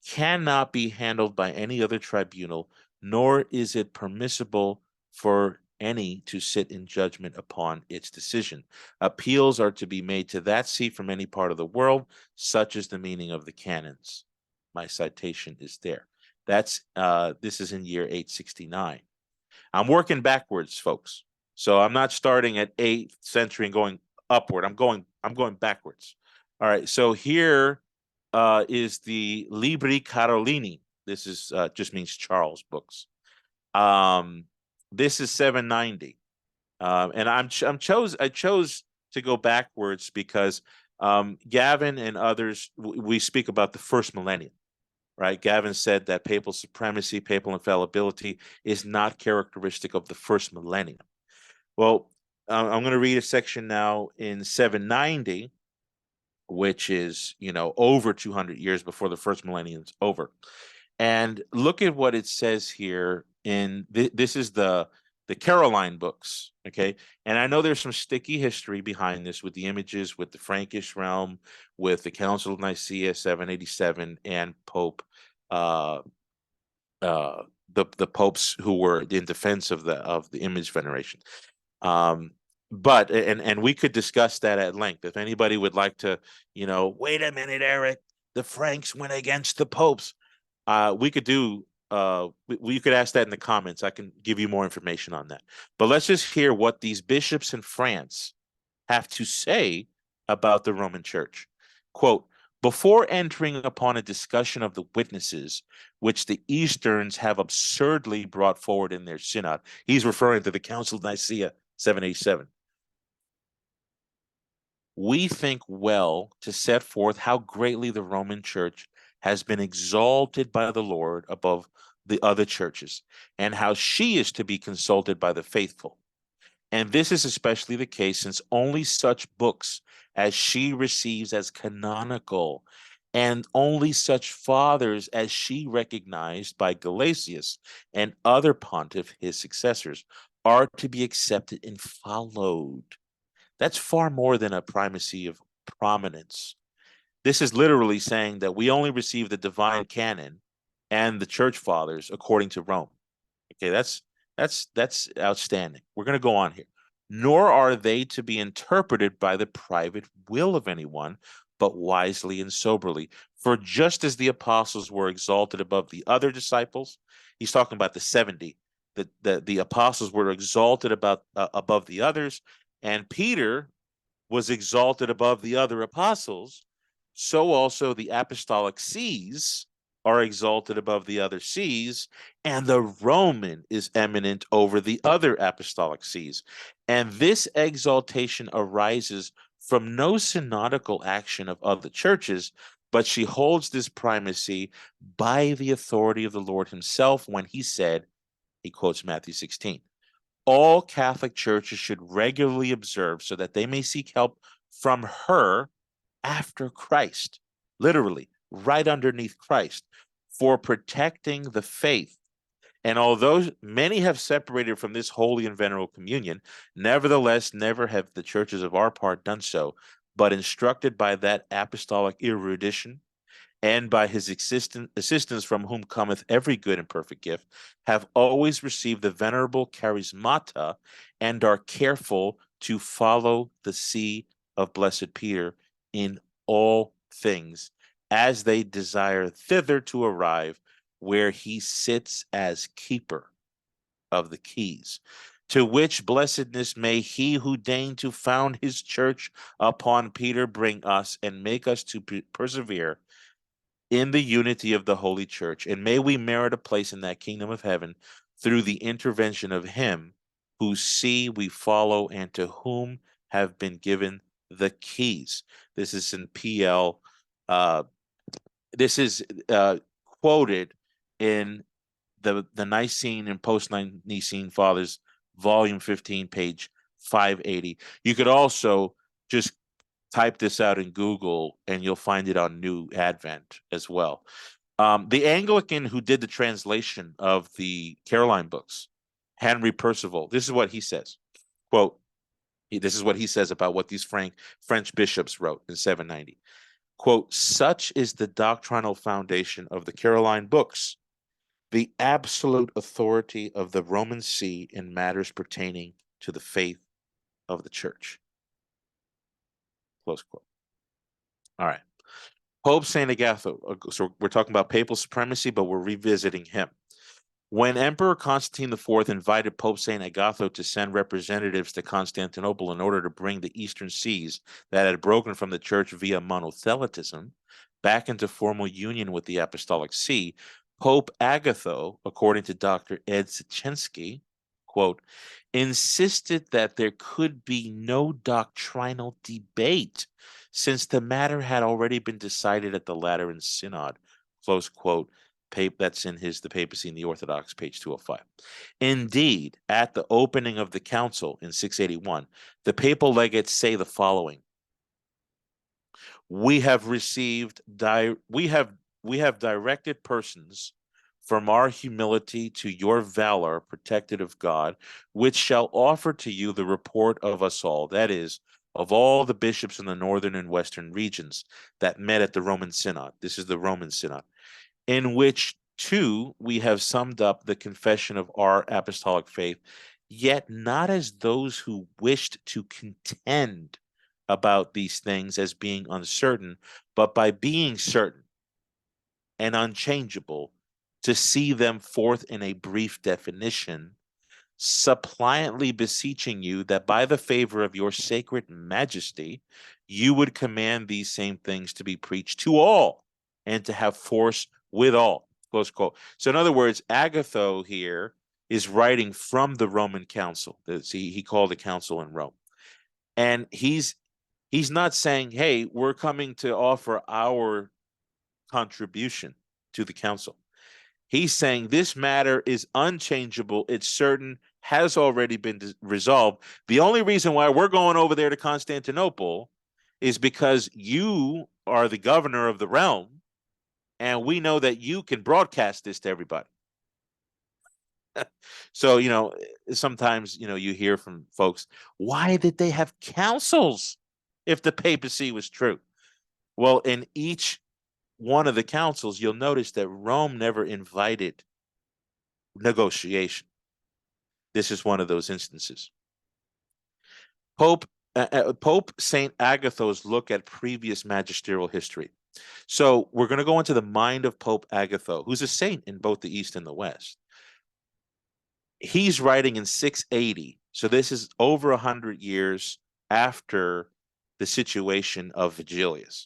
cannot be handled by any other tribunal, nor is it permissible for any to sit in judgment upon its decision. Appeals are to be made to that see from any part of the world, such is the meaning of the canons. My citation is there. This is in year 869. I'm working backwards, folks. So I'm not starting at 8th century and going upward. I'm going backwards. All right. So here is the Libri Carolini. This is just means Charles books. This is 790. And I chose to go backwards because Gavin and others, we speak about the first millennium, right? Gavin said that papal supremacy, papal infallibility is not characteristic of the first millennium. Well, I'm going to read a section now in 790, which is, over 200 years before the first millennium is over. And look at what it says here in this is the Caroline books, okay? And I know there's some sticky history behind this with the images, with the Frankish realm, with the Council of Nicaea 787, and Pope the popes who were in defense of the image veneration. But we could discuss that at length. If anybody would like to, wait a minute, Eric, the Franks went against the popes. We could do you could ask that in the comments. I can give you more information on that. But let's just hear what these bishops in France have to say about the Roman Church. Quote, before entering upon a discussion of the witnesses which the Easterns have absurdly brought forward in their synod, he's referring to the Council of Nicaea 787. We think well to set forth how greatly the Roman Church has been exalted by the Lord above the other churches, and how she is to be consulted by the faithful. And this is especially the case since only such books as she receives as canonical, and only such fathers as she recognized by Gelasius and other pontiff, his successors, are to be accepted and followed. That's far more than a primacy of prominence. This is literally saying that we only receive the divine canon and the church fathers according to Rome. Okay, that's outstanding. We're going to go on here. Nor are they to be interpreted by the private will of anyone, but wisely and soberly. For just as the apostles were exalted above the other disciples, he's talking about the 70, the apostles were exalted above the others, and Peter was exalted above the other apostles, so also the apostolic sees are exalted above the other sees, and the Roman is eminent over the other apostolic sees. And this exaltation arises from no synodical action of other churches, but she holds this primacy by the authority of the Lord himself when he said, he quotes Matthew 16, all Catholic churches should regularly observe so that they may seek help from her after Christ, literally right underneath Christ, for protecting the faith. And although many have separated from this holy and venerable communion, nevertheless, never have the churches of our part done so, but instructed by that apostolic erudition and by his assistance from whom cometh every good and perfect gift, have always received the venerable charismata and are careful to follow the see of blessed Peter in all things, as they desire thither to arrive, where he sits as keeper of the keys. To which blessedness may he who deigned to found his church upon Peter bring us, and make us to persevere in the unity of the Holy Church, and may we merit a place in that kingdom of heaven through the intervention of him whose see we follow and to whom have been given the keys. This is in PL. This is quoted in the Nicene and Post-Nicene Fathers, Volume 15, page 580. You could also just type this out in Google and you'll find it on New Advent as well. The Anglican who did the translation of the Caroline books, Henry Percival, this is what he says. Quote, this is what he says about what these French bishops wrote in 790. Quote, such is the doctrinal foundation of the Caroline books, the absolute authority of the Roman See in matters pertaining to the faith of the church. Close quote. All right. Pope St. Agatha. So we're talking about papal supremacy, but we're revisiting him. When Emperor Constantine IV invited Pope St. Agatho to send representatives to Constantinople in order to bring the eastern sees that had broken from the church via monothelitism back into formal union with the Apostolic See, Pope Agatho, according to Dr. Ed Sichensky, quote, insisted that there could be no doctrinal debate since the matter had already been decided at the Lateran Synod, close quote. That's in The Papacy and the Orthodox, page 205. Indeed, at the opening of the council in 681, the papal legates say the following: we have directed persons from our humility to your valor, protected of God, which shall offer to you the report of us all, that is, of all the bishops in the northern and western regions that met at the Roman Synod. This is the Roman Synod, in which too we have summed up the confession of our apostolic faith, yet not as those who wished to contend about these things as being uncertain, but by being certain and unchangeable, to see them forth in a brief definition, suppliantly beseeching you that by the favor of your sacred majesty, you would command these same things to be preached to all and to have force with all, close quote. So in other words, Agatho here is writing from the Roman council. He called a council in Rome. And he's not saying, hey, we're coming to offer our contribution to the council. He's saying this matter is unchangeable. It's certain, has already been resolved. The only reason why we're going over there to Constantinople is because you are the governor of the realm, and we know that you can broadcast this to everybody. So, sometimes, you hear from folks, why did they have councils if the papacy was true? Well, in each one of the councils, you'll notice that Rome never invited negotiation. This is one of those instances. Pope St. Agatho's look at previous magisterial history. So we're going to go into the mind of Pope Agatho, who's a saint in both the East and the West. He's writing in 680, so this is over 100 years after the situation of Vigilius.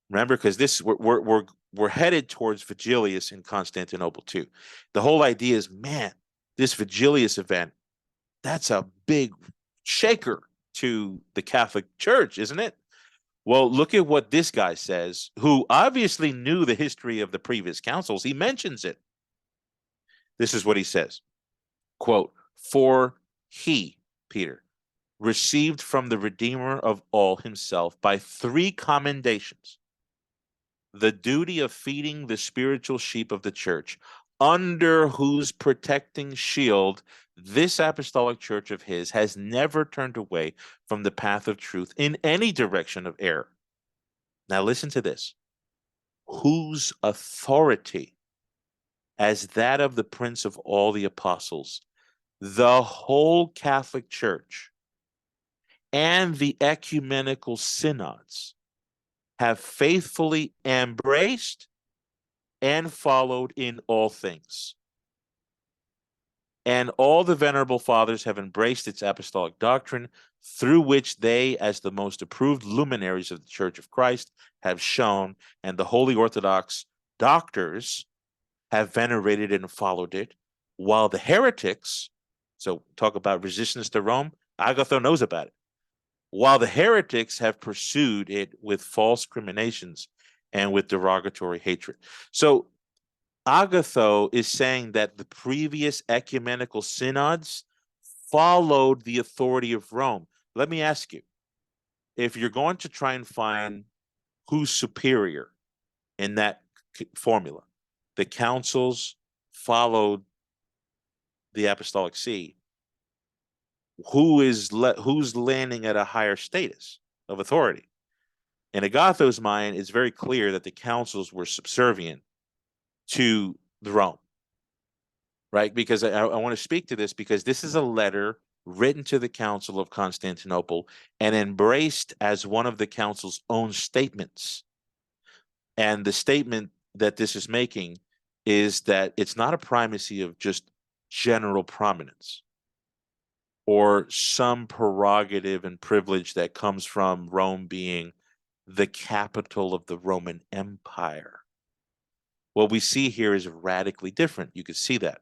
Remember, because this we're headed towards Vigilius in Constantinople too. The whole idea is, man, this Vigilius event, that's a big shaker to the Catholic Church, isn't it? Well, look at what this guy says, who obviously knew the history of the previous councils. He mentions it. This is what he says, quote, for he, Peter, received from the Redeemer of all himself by 3 commendations the duty of feeding the spiritual sheep of the church, under whose protecting shield this apostolic church of his has never turned away from the path of truth in any direction of error. Now listen to this. Whose authority, as that of the Prince of all the apostles, the whole Catholic Church and the ecumenical synods have faithfully embraced and followed in all things. And all the venerable fathers have embraced its apostolic doctrine, through which they, as the most approved luminaries of the Church of Christ, have shown, and the Holy Orthodox doctors have venerated and followed it, while the heretics, so talk about resistance to Rome, Agatho knows about it, while the heretics have pursued it with false criminations and with derogatory hatred. So Agatho is saying that the previous ecumenical synods followed the authority of Rome. Let me ask you, if you're going to try and find who's superior in that formula, the councils followed the Apostolic See, who's landing at a higher status of authority? In Agatho's mind, it's very clear that the councils were subservient to the Rome, right? Because I want to speak to this, because this is a letter written to the Council of Constantinople and embraced as one of the council's own statements. And the statement that this is making is that it's not a primacy of just general prominence or some prerogative and privilege that comes from Rome being the capital of the Roman Empire. What we see here is radically different. You can see that.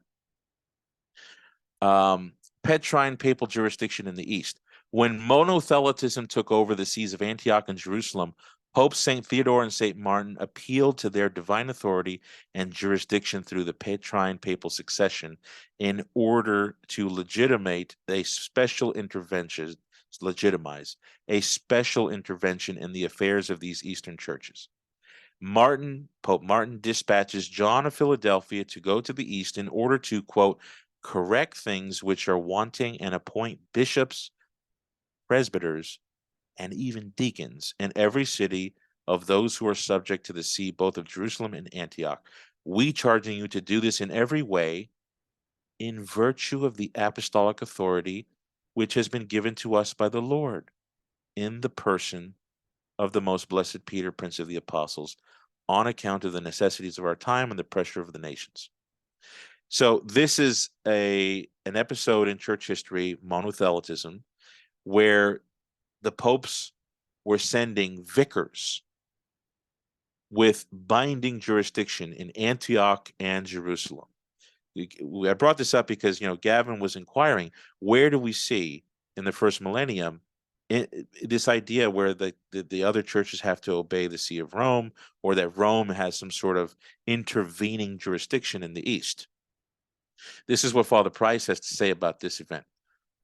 Petrine papal jurisdiction in the East. When monothelitism took over the sees of Antioch and Jerusalem, Popes St. Theodore and St. Martin appealed to their divine authority and jurisdiction through the Petrine papal succession in order to legitimize a special intervention in the affairs of these Eastern churches. Pope Martin dispatches John of Philadelphia to go to the East in order to, quote, correct things which are wanting and appoint bishops, presbyters, and even deacons in every city of those who are subject to the see, both of Jerusalem and Antioch. We charging you to do this in every way in virtue of the apostolic authority which has been given to us by the Lord in the person of the most blessed Peter, Prince of the Apostles, on account of the necessities of our time and the pressure of the nations. So this is an episode in church history, monothelitism, where the popes were sending vicars with binding jurisdiction in Antioch and Jerusalem. I brought this up because, Gavin was inquiring, where do we see in the first millennium this idea where the other churches have to obey the See of Rome, or that Rome has some sort of intervening jurisdiction in the East? This is what Father Price has to say about this event.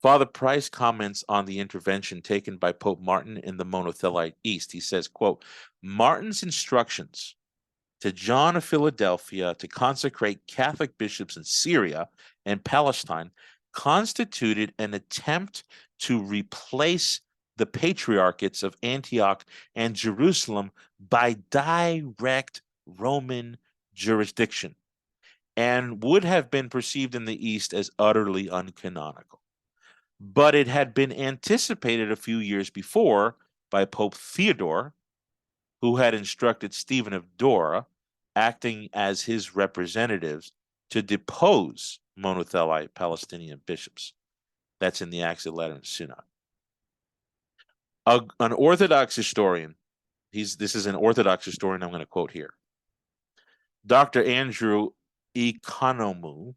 Father Price comments on the intervention taken by Pope Martin in the monothelite East. He says, quote, Martin's instructions to John of Philadelphia to consecrate Catholic bishops in Syria and Palestine constituted an attempt to replace the patriarchates of Antioch and Jerusalem by direct Roman jurisdiction, and would have been perceived in the East as utterly uncanonical. But it had been anticipated a few years before by Pope Theodore, who had instructed Stephen of Dora, acting as his representatives, to depose monothelite Palestinian bishops. That's in the Acts of Lateran Synod. An Orthodox historian, this is an Orthodox historian I'm going to quote here. Dr. Andrew 𝘕𝑥onomou,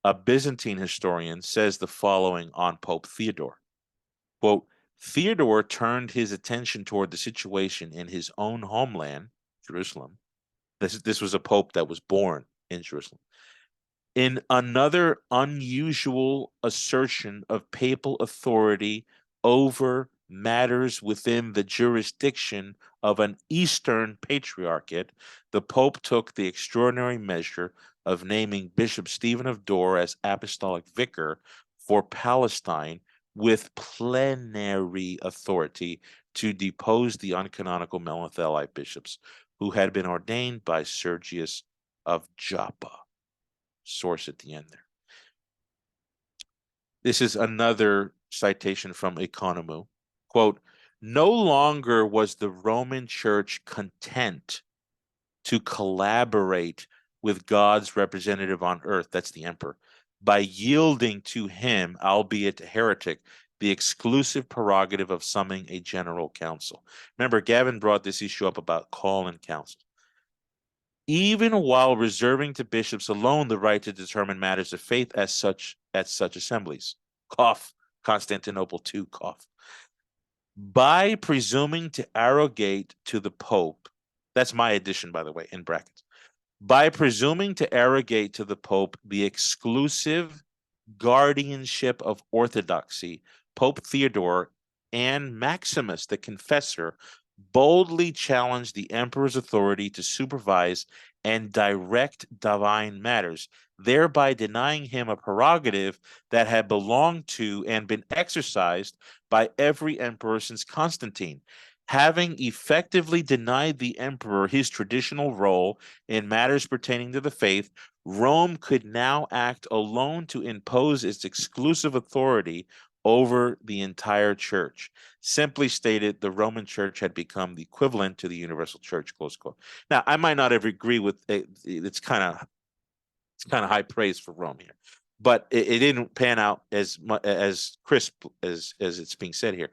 a Byzantine historian, says the following on Pope Theodore. Quote, Theodore turned his attention toward the situation in his own homeland, Jerusalem. This was a pope that was born in Jerusalem. In another unusual assertion of papal authority over matters within the jurisdiction of an Eastern patriarchate, the Pope took the extraordinary measure of naming Bishop Stephen of Dora as apostolic vicar for Palestine with plenary authority to depose the uncanonical monothelite bishops who had been ordained by Sergius of Joppa. Source at the end there. This is another citation from 𝘕𝑥onomou. Quote, no longer was the Roman Church content to collaborate with God's representative on earth, that's the emperor, by yielding to him, albeit a heretic, the exclusive prerogative of summoning a general council. Remember, Gavin brought this issue up about call and council. Even while reserving to bishops alone the right to determine matters of faith as such assemblies. Cough, Constantinople II, cough. By presuming to arrogate to the Pope, that's my addition, by the way, in brackets. By presuming to arrogate to the Pope the exclusive guardianship of orthodoxy, Pope Theodore and Maximus, the confessor, boldly challenged the emperor's authority to supervise and direct divine matters, thereby denying him a prerogative that had belonged to and been exercised by every emperor since Constantine. Having effectively denied the emperor his traditional role in matters pertaining to the faith, Rome could now act alone to impose its exclusive authority over the entire church. Simply stated, the Roman Church had become the equivalent to the universal church, close quote. Now, I might not ever agree with it. It's kind of It's kind of high praise for Rome here, but it didn't pan out as crisp as it's being said here.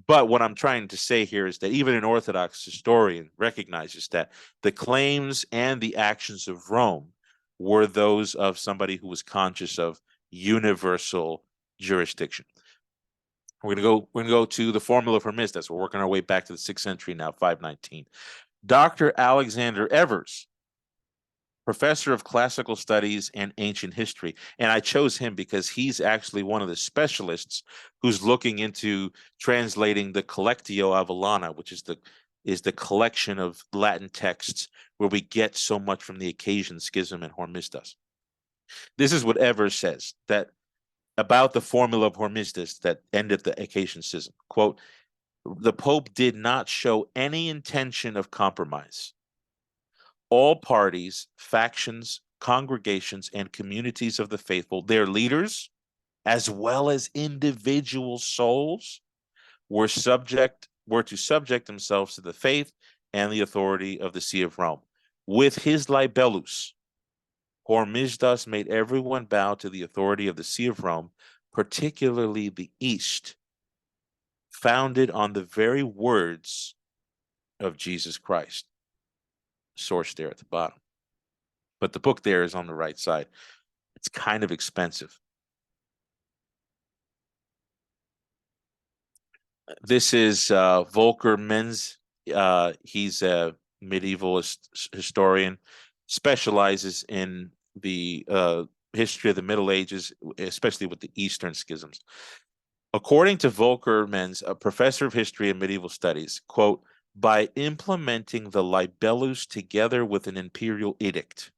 But what I'm trying to say here is that even an Orthodox historian recognizes that the claims and the actions of Rome were those of somebody who was conscious of universal jurisdiction. We're gonna go to the Formula of Hormisdas. We're working our way back to the 6th century now, 519. Dr. Alexander Evers, professor of classical studies and ancient history. And I chose him because he's actually one of the specialists who's looking into translating the Collectio Avellana, which is the collection of Latin texts where we get so much from the Occasion Schism and Hormisdas. This is what Evers says that about the Formula of Hormisdas that ended the Occasion Schism. Quote, the Pope did not show any intention of compromise. All parties, factions, congregations, and communities of the faithful, their leaders, as well as individual souls, were to subject themselves to the faith and the authority of the See of Rome. With his libellus, Hormisdas made everyone bow to the authority of the See of Rome, particularly the East, founded on the very words of Jesus Christ. Source there at the bottom. But the book there is on the right side. It's kind of expensive. This is Volker Menz. He's a medieval historian, specializes in the history of the Middle Ages, especially with the Eastern schisms. According to Volker Menz, a professor of history and medieval studies, quote, by implementing the libellus together with an imperial edict,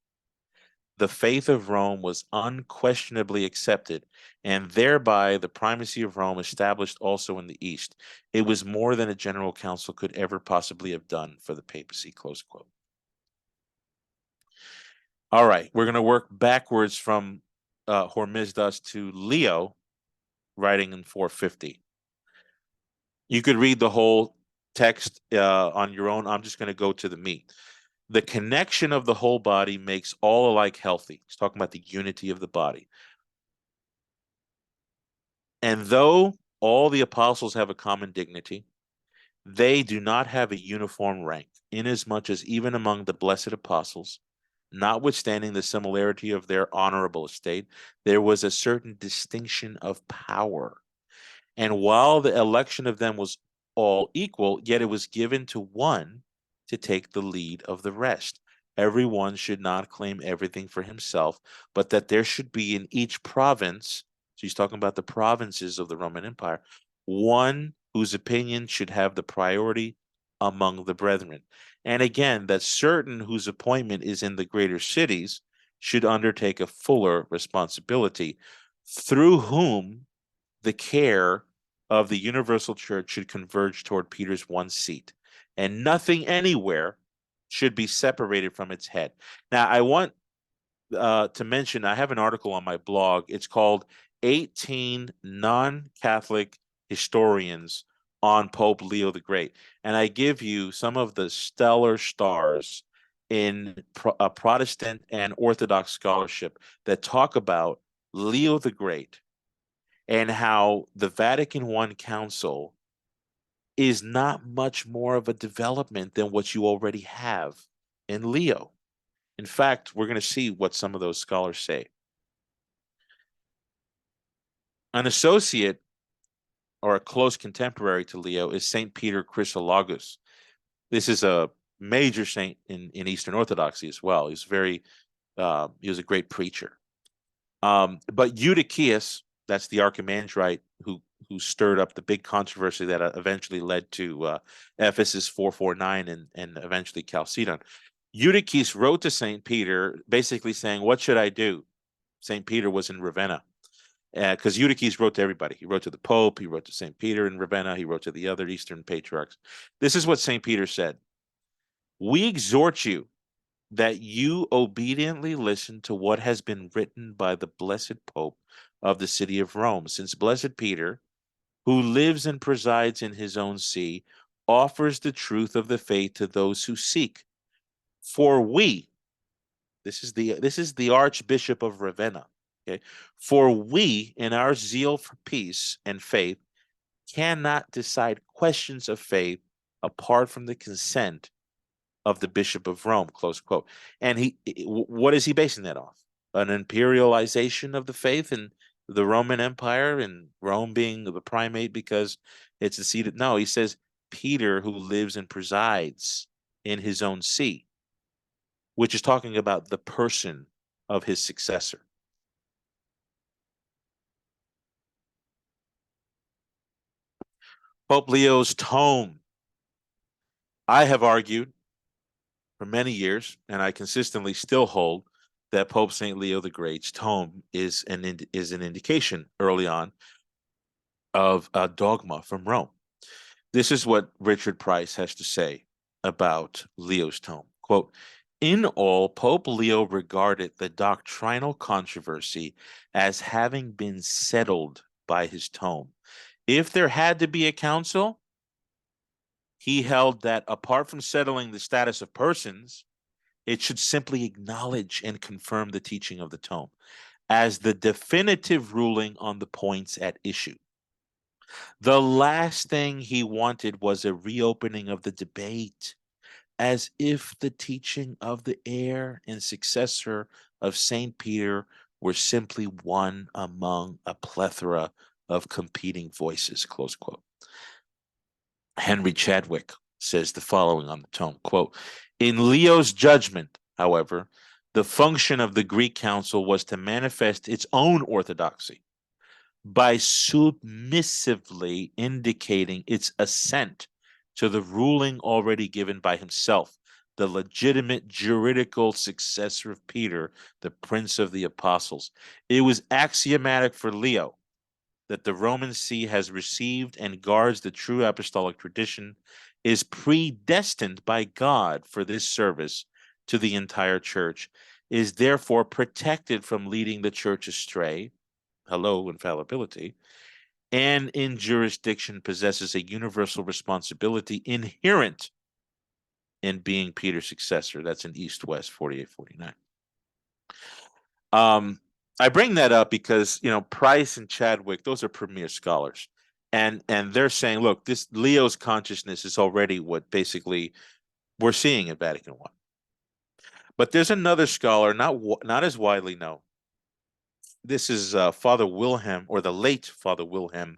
the faith of Rome was unquestionably accepted, and thereby the primacy of Rome established also in the East. It was more than a general council could ever possibly have done for the papacy, close quote. All right, we're going to work backwards from Hormisdas to Leo, writing in 450. You could read the whole text on your own. I'm just going to go to the meat. The connection of the whole body makes all alike healthy. He's talking about the unity of the body. And though all the apostles have a common dignity, they do not have a uniform rank, inasmuch as even among the blessed apostles, notwithstanding the similarity of their honorable estate, there was a certain distinction of power. And while the election of them was all equal, yet it was given to one to take the lead of the rest. Everyone should not claim everything for himself, but that there should be in each province, so he's talking about the provinces of the Roman Empire, one whose opinion should have the priority among the brethren. And again, that certain whose appointment is in the greater cities should undertake a fuller responsibility, through whom the care of the universal church should converge toward Peter's one seat, and nothing anywhere should be separated from its head. Now, I want to mention, I have an article on my blog. It's called 18 Non-Catholic Historians on Pope Leo the Great. And I give you some of the stellar stars in Protestant and Orthodox scholarship that talk about Leo the Great and how the Vatican I Council is not much more of a development than what you already have in Leo. In fact, we're going to see what some of those scholars say. An associate or a close contemporary to Leo is St. Peter Chrysologus. This is a major saint in Eastern Orthodoxy as well. He was a great preacher. But Eutychius, that's the archimandrite who stirred up the big controversy that eventually led to Ephesus 449 and eventually Chalcedon. Eutychius wrote to St. Peter basically saying, what should I do? St. Peter was in Ravenna. Because Eutychius wrote to everybody. He wrote to the Pope, he wrote to St. Peter in Ravenna, he wrote to the other Eastern patriarchs. This is what St. Peter said. We exhort you that you obediently listen to what has been written by the blessed Pope of the city of Rome, since blessed Peter, who lives and presides in his own see, offers the truth of the faith to those who seek. For we, This is the Archbishop of Ravenna. Okay, for we, in our zeal for peace and faith, cannot decide questions of faith apart from the consent of the Bishop of Rome, close quote. And what is he basing that off? An imperialization of the faith in the Roman Empire, and Rome being the primate because it's the seat of, no, he says Peter, who lives and presides in his own see, which is talking about the person of his successor. Pope Leo's tome. I have argued for many years, and I consistently still hold, that Pope St. Leo the Great's tome is an indication early on of a dogma from Rome. This is what Richard Price has to say about Leo's tome. Quote, in all, Pope Leo regarded the doctrinal controversy as having been settled by his tome. If there had to be a council, he held that apart from settling the status of persons, it should simply acknowledge and confirm the teaching of the tome as the definitive ruling on the points at issue. The last thing he wanted was a reopening of the debate, as if the teaching of the heir and successor of St. Peter were simply one among a plethora of competing voices, close quote. Henry Chadwick says the following on the tome, quote, in Leo's judgment, however, the function of the Greek Council was to manifest its own orthodoxy by submissively indicating its assent to the ruling already given by himself, the legitimate juridical successor of Peter, the Prince of the Apostles. It was axiomatic for Leo that the Roman See has received and guards the true apostolic tradition, is predestined by God for this service to the entire church, is therefore protected from leading the church astray, hello, infallibility, and in jurisdiction possesses a universal responsibility inherent in being Peter's successor. That's in East-West 48-49. I bring that up because, you know, Price and Chadwick, those are premier scholars. And they're saying, look, this Leo's consciousness is already what basically we're seeing at Vatican I. But there's another scholar, not as widely known. This is Father Wilhelm, or the late Father Wilhelm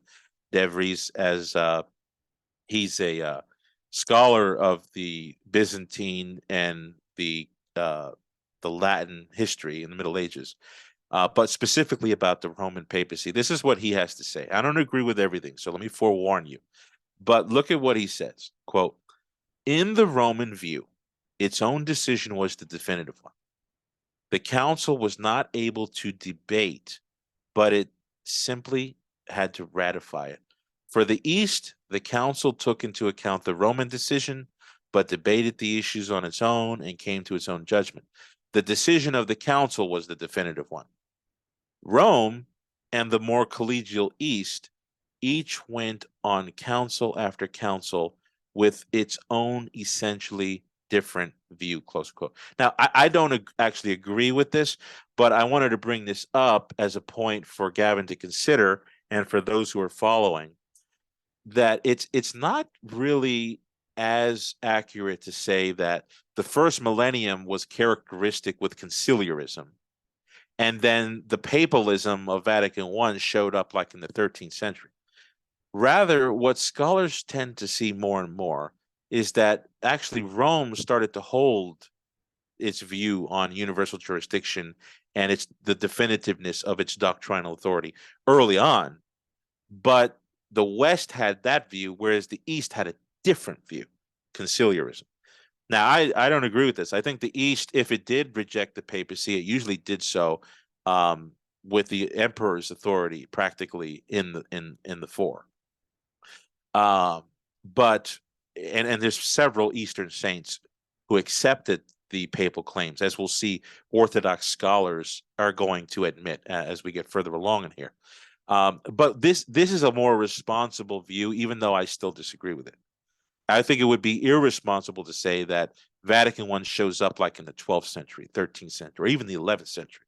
de Vries, as he's a scholar of the Byzantine and the Latin history in the Middle Ages, but specifically about the Roman papacy. This is what he has to say. I don't agree with everything, so let me forewarn you. But look at what he says. Quote, in the Roman view, its own decision was the definitive one. The council was not able to debate, but it simply had to ratify it. For the East, the council took into account the Roman decision, but debated the issues on its own and came to its own judgment. The decision of the council was the definitive one. Rome and the more collegial East each went on council after council with its own essentially different view, close quote. Now, I don't actually agree with this, but I wanted to bring this up as a point for Gavin to consider, and for those who are following, that it's not really as accurate to say that the first millennium was characteristic with conciliarism, and then the papalism of Vatican I showed up like in the 13th century. Rather, what scholars tend to see more and more is that actually Rome started to hold its view on universal jurisdiction and the definitiveness of its doctrinal authority early on, but the West had that view, whereas the East had a different view, conciliarism. Now, I don't agree with this. I think the East, if it did reject the papacy, it usually did so with the emperor's authority practically in the fore. But there's several Eastern saints who accepted the papal claims, as we'll see Orthodox scholars are going to admit as we get further along in here. But this is a more responsible view, even though I still disagree with it. I think it would be irresponsible to say that Vatican I shows up like in the 12th century, 13th century, or even the 11th century.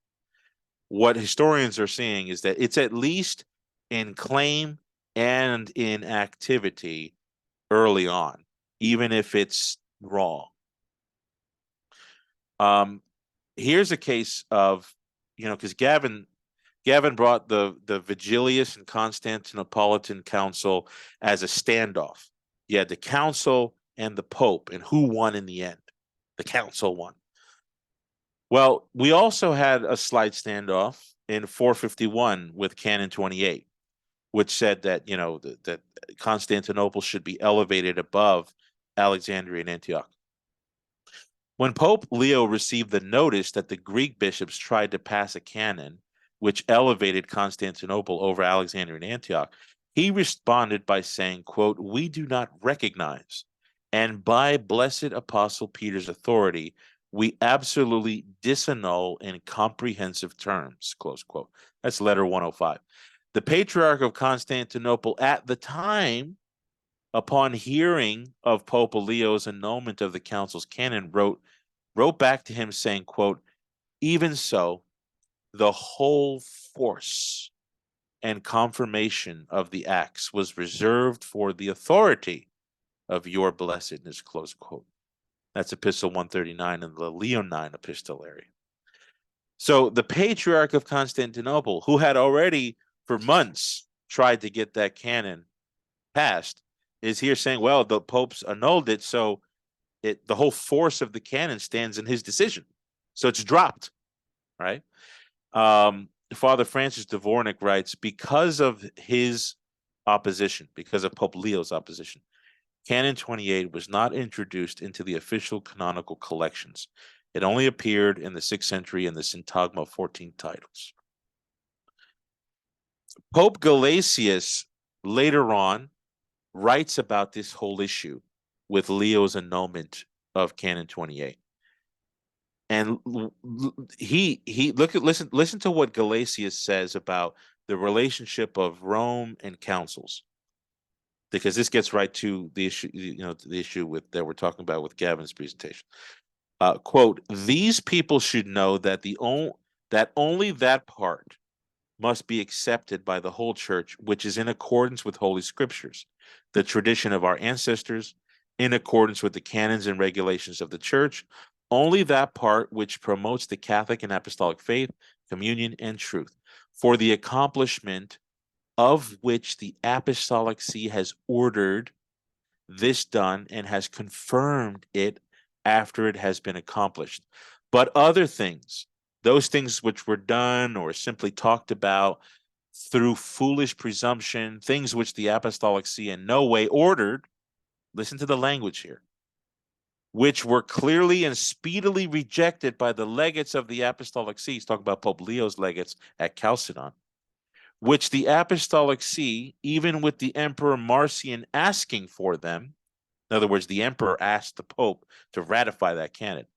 What historians are seeing is that it's at least in claim and in activity early on, even if it's wrong. Here's a case of, because Gavin brought the Vigilius and Constantinopolitan Council as a standoff. You had the council and the Pope, and who won in the end? The council won. Well, we also had a slight standoff in 451 with Canon 28, which said that, that Constantinople should be elevated above Alexandria and Antioch. When Pope Leo received the notice that the Greek bishops tried to pass a canon which elevated Constantinople over Alexandria and Antioch, he responded by saying, quote, "We do not recognize, and by blessed Apostle Peter's authority, we absolutely disannul in comprehensive terms," close quote. That's letter 105. The Patriarch of Constantinople at the time, upon hearing of Pope Leo's annulment of the council's canon, wrote back to him saying, quote, "Even so, the whole force and confirmation of the acts was reserved for the authority of your blessedness," close quote. That's Epistle 139 in the Leonine Epistolary. So the Patriarch of Constantinople, who had already for months tried to get that canon passed, is here saying, well, the Pope's annulled it, so the whole force of the canon stands in his decision. So it's dropped, right? Father Francis Dvornik writes, because of his opposition, because of Pope Leo's opposition, Canon 28 was not introduced into the official canonical collections. It only appeared in the 6th century in the Syntagma 14 titles. Pope Gelasius later on writes about this whole issue with Leo's annulment of Canon 28. And listen to what Gelasius says about the relationship of Rome and councils, because this gets right to the issue, the issue that we're talking about with Gavin's presentation. Quote, "These people should know that only that part must be accepted by the whole church which is in accordance with Holy Scriptures, the tradition of our ancestors, in accordance with the canons and regulations of the church, only that part which promotes the Catholic and Apostolic faith, communion, and truth, for the accomplishment of which the Apostolic See has ordered this done and has confirmed it after it has been accomplished. But other things, those things which were done or simply talked about through foolish presumption, things which the Apostolic See in no way ordered," listen to the language here, "which were clearly and speedily rejected by the legates of the Apostolic See," he's talking about Pope Leo's legates at Chalcedon, "which the Apostolic See, even with the Emperor Marcian asking for them," in other words, the emperor asked the Pope to ratify that canon,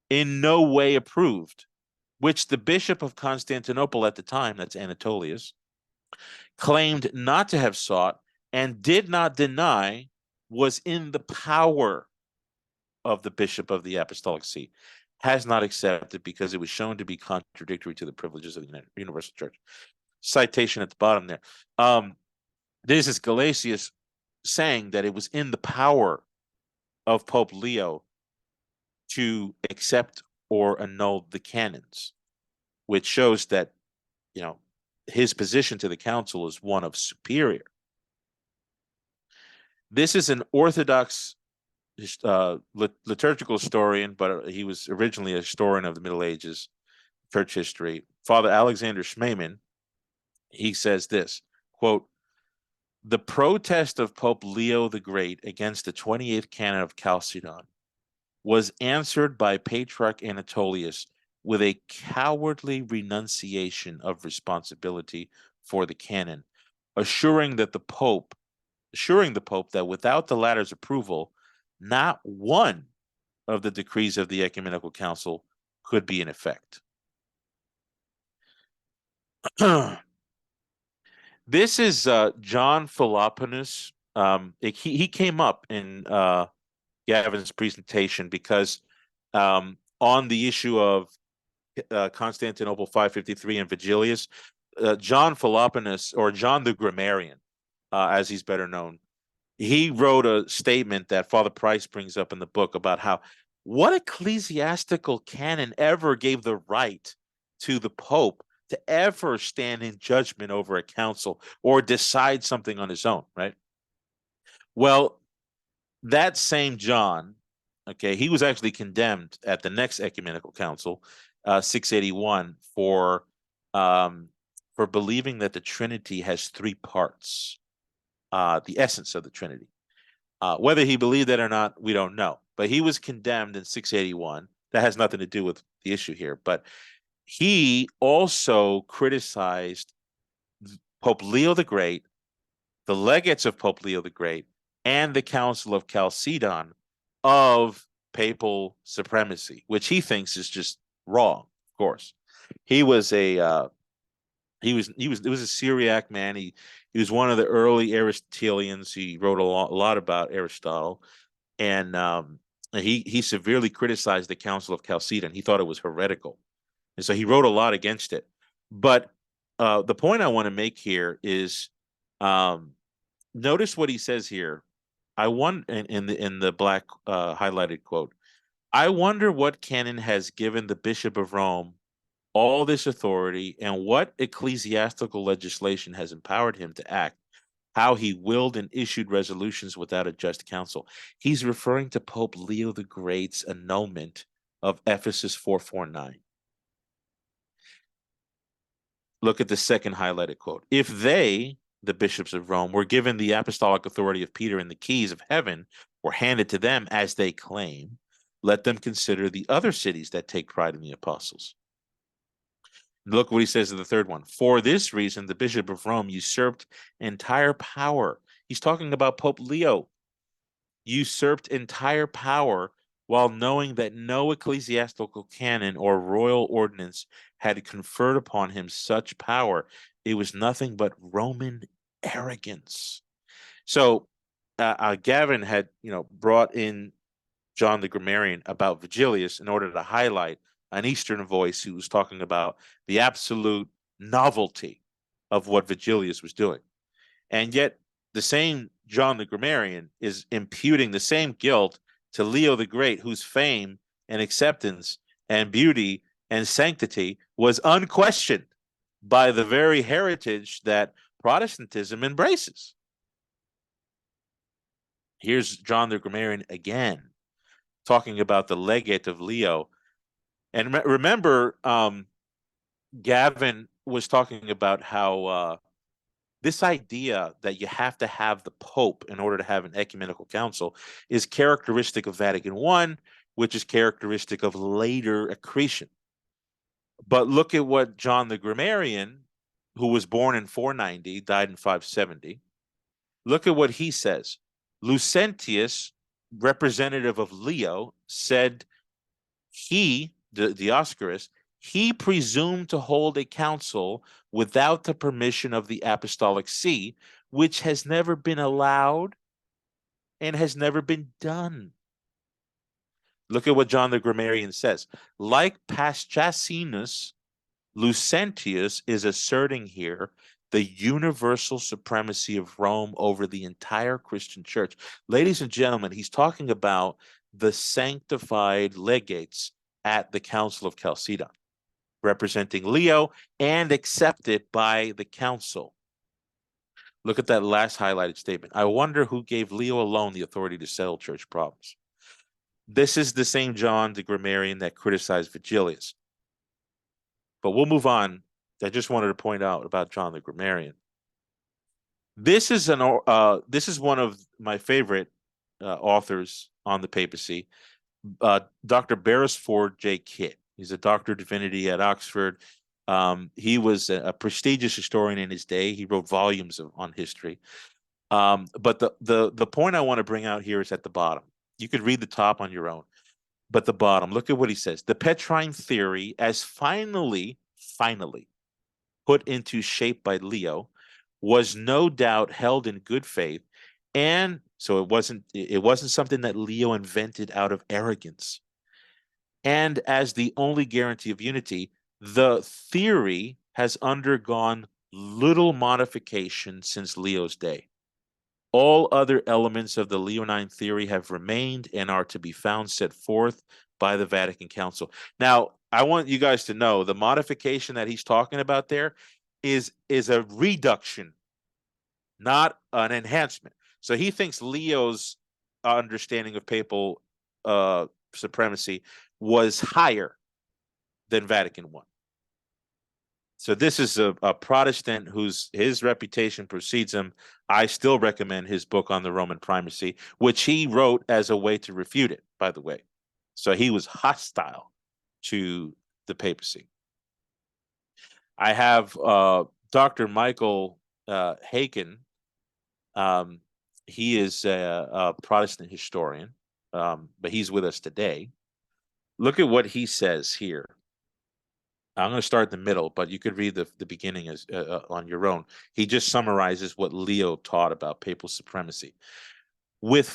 "in no way approved, which the Bishop of Constantinople at the time," that's Anatolius, "claimed not to have sought and did not deny was in the power of the Bishop of the Apostolic See, has not accepted because it was shown to be contradictory to the privileges of the Universal Church." Citation at the bottom there. This is Gelasius saying that it was in the power of Pope Leo to accept or annul the canons, which shows that, his position to the council is one of superior. This is an Orthodox liturgical historian, but he was originally a historian of the Middle Ages, church history. Father Alexander Schmemann, he says this, quote, "The protest of Pope Leo the Great against the 28th canon of Chalcedon was answered by Patriarch Anatolius with a cowardly renunciation of responsibility for the canon, assuring the Pope that without the latter's approval, not one of the decrees of the Ecumenical Council could be in effect." This is John Philoponus he came up in Gavin's presentation because on the issue of Constantinople 553 and Vigilius, John Philoponus, or John the Grammarian, as he's better known, he wrote a statement that Father Price brings up in the book about how what ecclesiastical canon ever gave the right to the Pope to ever stand in judgment over a council or decide something on his own, right? Well, that same John, okay, he was actually condemned at the next ecumenical council, 681, for believing that the Trinity has three parts, the essence of the Trinity. Whether he believed that or not, we don't know. But he was condemned in 681. That has nothing to do with the issue here. But he also criticized Pope Leo the Great, the legates of Pope Leo the Great, and the Council of Chalcedon of papal supremacy, which he thinks is just wrong. Of course, he was a Syriac man. He was one of the early Aristotelians. He wrote a lot about Aristotle, and he severely criticized the Council of Chalcedon. He thought it was heretical, and so he wrote a lot against it. But the point I want to make here is, notice what he says here. I want in the black highlighted quote, I wonder what canon has given the Bishop of Rome all this authority, and what ecclesiastical legislation has empowered him to act, how he willed and issued resolutions without a just council. He's referring to Pope Leo the Great's annulment of Ephesus 449. Look at the second highlighted quote. If they, the bishops of Rome, were given the apostolic authority of Peter and the keys of heaven were handed to them as they claim, let them consider the other cities that take pride in the apostles. Look what he says in the third one. For this reason, the Bishop of Rome usurped entire power. He's talking about Pope Leo. Usurped entire power while knowing that no ecclesiastical canon or royal ordinance had conferred upon him such power. It was nothing but Roman arrogance. So Gavin had, brought in John the Grammarian about Vigilius in order to highlight an Eastern voice who was talking about the absolute novelty of what Vigilius was doing. And yet the same John the Grammarian is imputing the same guilt to Leo the Great, whose fame and acceptance and beauty and sanctity was unquestioned by the very heritage that Protestantism embraces. Here's John the Grammarian again, talking about the legate of Leo. And remember, Gavin was talking about how this idea that you have to have the Pope in order to have an ecumenical council is characteristic of Vatican I, which is characteristic of later accretion. But look at what John the Grammarian, who was born in 490, died in 570, look at what he says. Lucentius, representative of Leo, said he, Dioscorus, he presumed to hold a council without the permission of the Apostolic See, which has never been allowed and has never been done. Look at what John the Grammarian says. Like Paschasinus, Lucentius is asserting here the universal supremacy of Rome over the entire Christian church. Ladies and gentlemen, he's talking about the sanctified legates at the Council of Chalcedon, representing Leo and accepted by the council. Look at that last highlighted statement. I wonder who gave Leo alone the authority to settle church problems. This is the same John the Grammarian that criticized Vigilius. But we'll move on. I just wanted to point out about John the Grammarian. This is one of my favorite authors on the papacy, Dr. Beresford J. Kitt. He's a doctor of divinity at Oxford. He was a prestigious historian in his day. He wrote volumes on history. But the point I want to bring out here is at the bottom. You could read the top on your own. But the bottom, look at what he says. The Petrine theory, as finally put into shape by Leo, was no doubt held in good faith And so it wasn't something that Leo invented out of arrogance. And as the only guarantee of unity, the theory has undergone little modification since Leo's day. All other elements of the Leonine theory have remained and are to be found set forth by the Vatican Council. Now, I want you guys to know the modification that he's talking about there is a reduction, not an enhancement. So he thinks Leo's understanding of papal supremacy was higher than Vatican I. So this is a Protestant his reputation precedes him. I still recommend his book on the Roman primacy, which he wrote as a way to refute it, by the way. So he was hostile to the papacy. I have Dr. Michael Haken. He is a Protestant historian, but he's with us today. Look at what he says here. I'm going to start in the middle, but you could read the beginning as on your own. He just summarizes what Leo taught about papal supremacy. With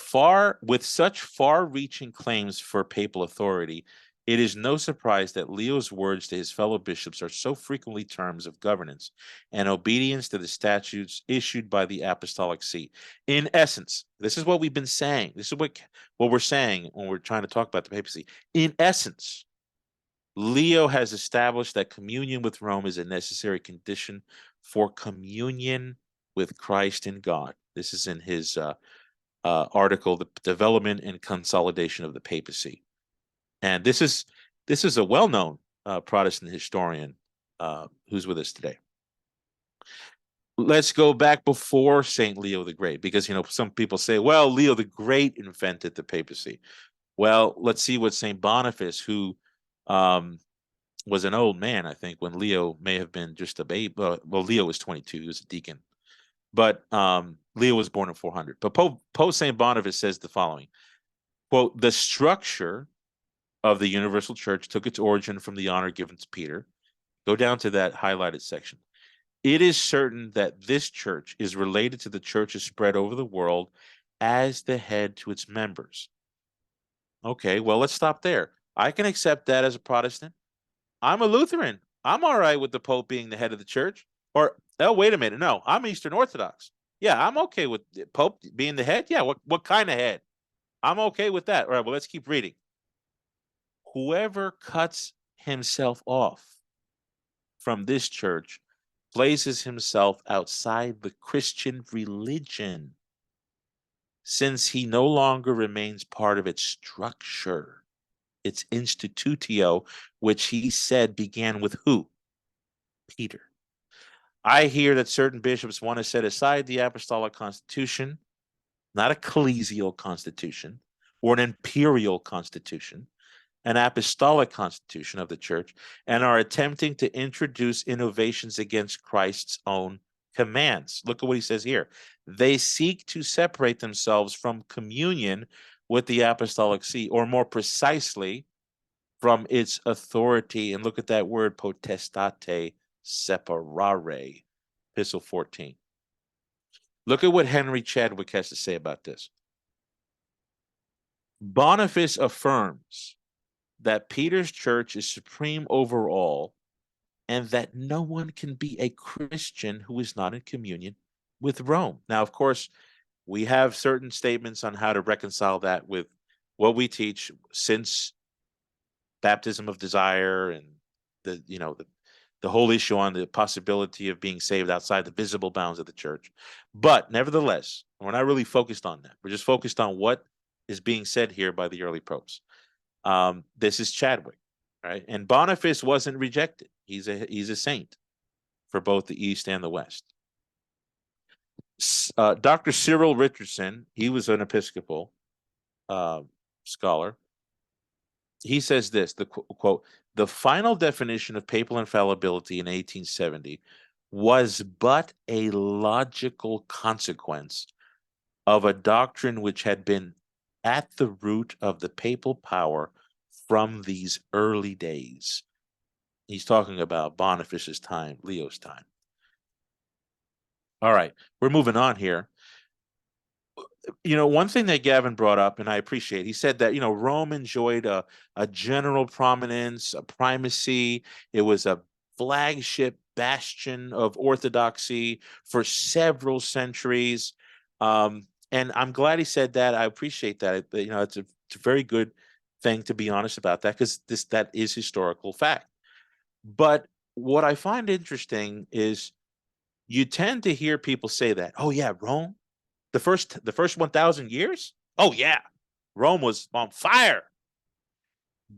such far-reaching claims for papal authority, it is no surprise that Leo's words to his fellow bishops are so frequently terms of governance and obedience to the statutes issued by the Apostolic See. In essence, this is what we've been saying. This is what we're saying when we're trying to talk about the papacy. In essence, Leo has established that communion with Rome is a necessary condition for communion with Christ and God. This is in his article, The Development and Consolidation of the Papacy. And this is a well-known Protestant historian who's with us today. Let's go back before St. Leo the Great, because some people say, well, Leo the Great invented the papacy. Well, let's see what St. Boniface, who was an old man, I think, when Leo may have been just a babe. Well, Leo was 22; he was a deacon. But Leo was born in 400. But Pope St. Boniface says the following, quote, "The structure of the universal church took its origin from the honor given to Peter." Go down to that highlighted section. "It is certain that this church is related to the churches spread over the world as the head to its members." Okay, well, let's stop there. I can accept that as a Protestant. I'm a Lutheran. I'm all right with the Pope being the head of the church. Or, oh, wait a minute. No, I'm Eastern Orthodox. Yeah, I'm okay with the Pope being the head. Yeah, what kind of head? I'm okay with that. All right, well, let's keep reading. "Whoever cuts himself off from this church places himself outside the Christian religion, since he no longer remains part of its structure, its institutio, which he said began with who? Peter. I hear that certain bishops want to set aside the apostolic constitution, not a ecclesial constitution or an imperial constitution, an apostolic constitution of the church, and are attempting to introduce innovations against Christ's own commands." Look at what he says here. "They seek to separate themselves from communion with the Apostolic See, or more precisely, from its authority." And look at that word, potestate separare, Epistle 14. Look at what Henry Chadwick has to say about this. Boniface affirms that Peter's church is supreme over all, and that no one can be a Christian who is not in communion with Rome. Now, of course, we have certain statements on how to reconcile that with what we teach since baptism of desire and the whole issue on the possibility of being saved outside the visible bounds of the church. But nevertheless, we're not really focused on that. We're just focused on what is being said here by the early popes. This is Chadwick, right? And Boniface wasn't rejected. He's a saint for both the East and the West. Dr. Cyril Richardson, he was an Episcopal scholar. He says this, the quote, "The final definition of papal infallibility in 1870 was but a logical consequence of a doctrine which had been at the root of the papal power from these early days." He's talking about Boniface's time, Leo's time. All right, we're moving on here. one thing that Gavin brought up, and I appreciate, he said that, Rome enjoyed a general prominence, a primacy. It was a flagship bastion of orthodoxy for several centuries. And I'm glad he said that. I appreciate that. It's a very good thing to be honest about that, because that is historical fact. But what I find interesting is you tend to hear people say that, oh yeah, Rome, the first 1,000 years? Oh yeah, Rome was on fire.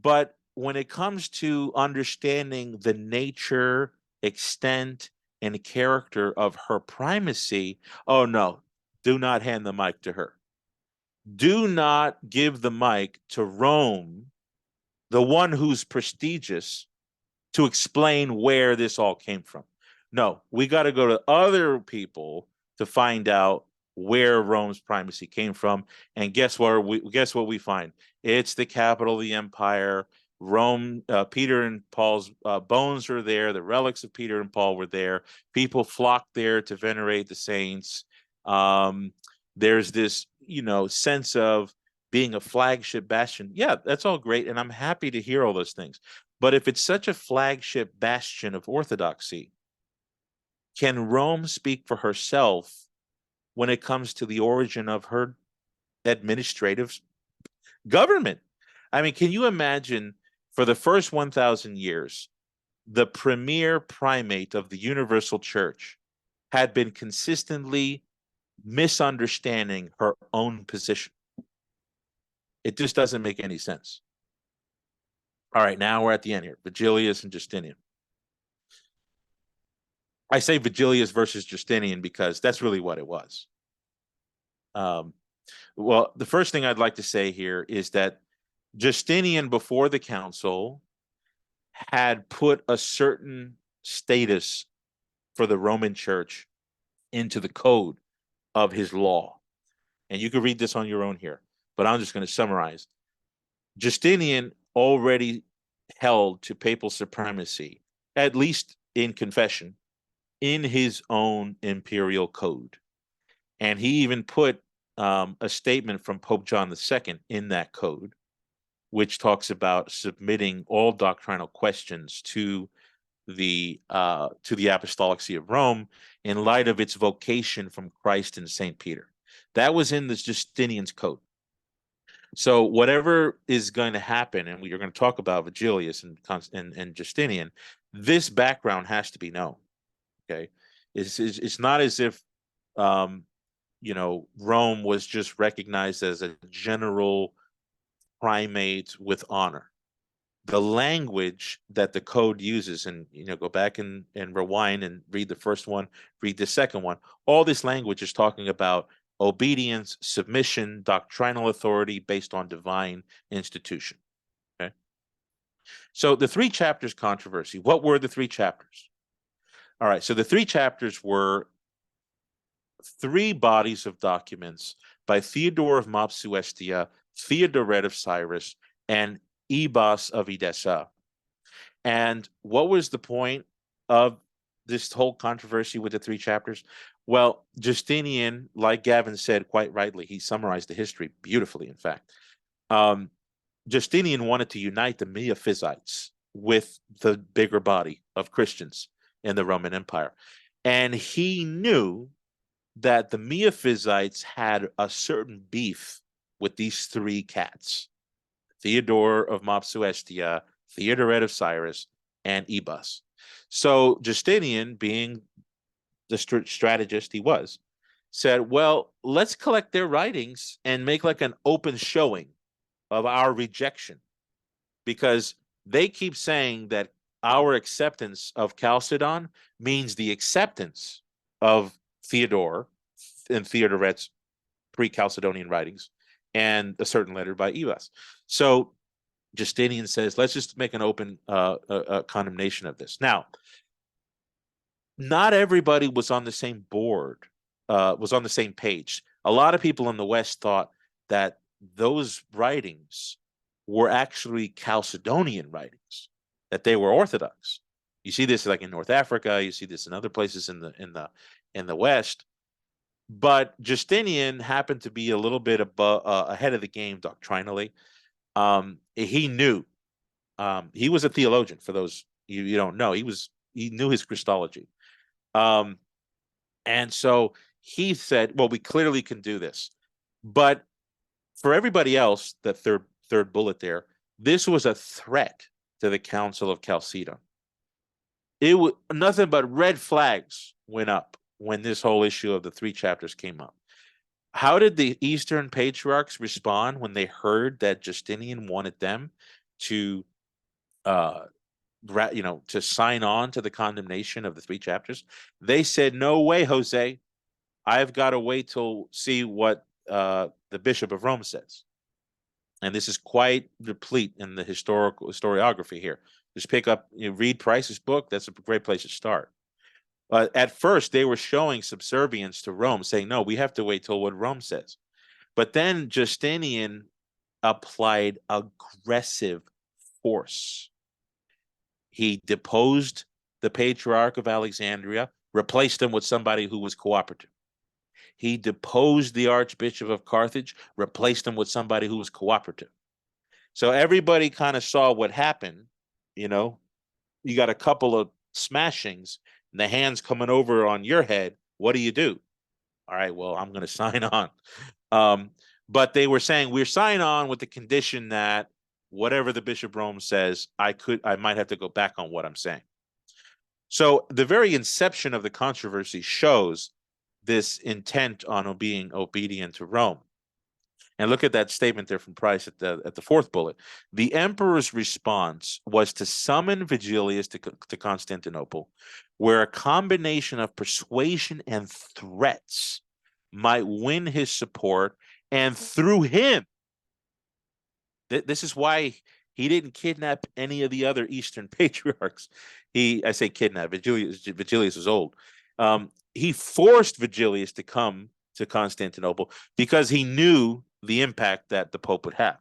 But when it comes to understanding the nature, extent, and character of her primacy, oh no, do not hand the mic to her. Do not give the mic to Rome, the one who's prestigious, to explain where this all came from. No, we got to go to other people to find out where Rome's primacy came from. And guess what we find? It's the capital of the empire. Rome, Peter and Paul's bones are there. The relics of Peter and Paul were there. People flocked there to venerate the saints. There's this, sense of being a flagship bastion. Yeah, that's all great. And I'm happy to hear all those things. But if it's such a flagship bastion of orthodoxy, can Rome speak for herself when it comes to the origin of her administrative government? I mean, can you imagine, for the first 1,000 years, the premier primate of the universal church had been consistently misunderstanding her own position? It just doesn't make any sense. All right, now we're at the end here. Vigilius and Justinian. I say Vigilius versus Justinian because that's really what it was. Well, the first thing I'd like to say here is that Justinian, before the council, had put a certain status for the Roman Church into the code of his law. And you can read this on your own here, but I'm just going to summarize. Justinian already held to papal supremacy, at least in confession, in his own imperial code. And he even put a statement from Pope John II in that code, which talks about submitting all doctrinal questions to the Apostolic See of Rome in light of its vocation from Christ and St. Peter. That was in the Justinian's code. So whatever is going to happen, and we're going to talk about Vigilius and Justinian, this background has to be known. Okay, it's not as if Rome was just recognized as a general primate with honor. The language that the code uses, and go back and rewind and read the first one, read the second one. All this language is talking about obedience, submission, doctrinal authority based on divine institution. Okay. So the 3 chapters controversy. What were the 3 chapters? All right. So the 3 chapters were 3 bodies of documents by Theodore of Mopsuestia, Theodoret of Cyrus, and Ibas of Edessa. And what was the point of this whole controversy with the 3 chapters? Well, Justinian, like Gavin said quite rightly, he summarized the history beautifully, in fact. Justinian wanted to unite the Miaphysites with the bigger body of Christians in the Roman Empire. And he knew that the Miaphysites had a certain beef with these 3 cats: Theodore of Mopsuestia, Theodoret of Cyrus, and Ibas. So Justinian, being the strategist he was, said, well, let's collect their writings and make like an open showing of our rejection, because they keep saying that our acceptance of Chalcedon means the acceptance of Theodore and Theodoret's pre-Chalcedonian writings and a certain letter by Ibas. So Justinian says, let's just make an open condemnation of this. Now, not everybody was on the same board, was on the same page. A lot of people in the West thought that those writings were actually Chalcedonian writings, that they were Orthodox. You see this like in North Africa, you see this in other places in the West. But Justinian happened to be a little bit above, ahead of the game doctrinally. He knew. He was a theologian. For those you don't know, he knew his Christology. And so he said, well, we clearly can do this. But for everybody else, the third bullet there, this was a threat to the Council of Chalcedon. It was nothing but red flags went up when this whole issue of the 3 chapters came up. How did the Eastern patriarchs respond when they heard that Justinian wanted them to to sign on to the condemnation of the 3 chapters? They said, no way, Jose. I've got to wait till see what the Bishop of Rome says. And this is quite replete in the historiography here. Just pick up, read Price's book. That's a great place to start. At first, they were showing subservience to Rome, saying, no, we have to wait till what Rome says. But then Justinian applied aggressive force. He deposed the Patriarch of Alexandria, replaced him with somebody who was cooperative. He deposed the Archbishop of Carthage, replaced him with somebody who was cooperative. So everybody kind of saw what happened. You got a couple of smashings, and the hand's coming over on your head. What do you do? All right, well, I'm going to sign on. But they were saying, we're signing on with the condition that whatever the Bishop of Rome says, I might have to go back on what I'm saying. So the very inception of the controversy shows this intent on being obedient to Rome. And look at that statement there from Price at the 4th bullet. The emperor's response was to summon Vigilius to Constantinople, where a combination of persuasion and threats might win his support, and through him, this is why he didn't kidnap any of the other Eastern patriarchs. I say kidnap, Vigilius is old. He forced Vigilius to come to Constantinople because he knew the impact that the Pope would have.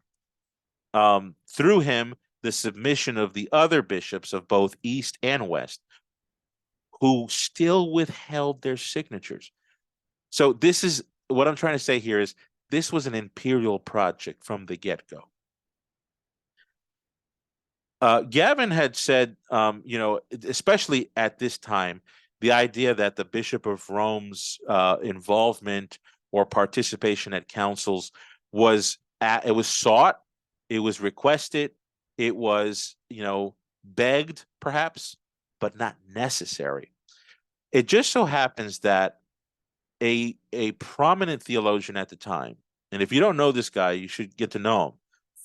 Through him, the submission of the other bishops of both East and West, who still withheld their signatures. So this is what I'm trying to say here is this was an imperial project from the get-go. Gavin had said, especially at this time, the idea that the Bishop of Rome's involvement or participation at councils was sought, it was requested, it was begged perhaps, but not necessary. It just so happens that a prominent theologian at the time, and if you don't know this guy, you should get to know him,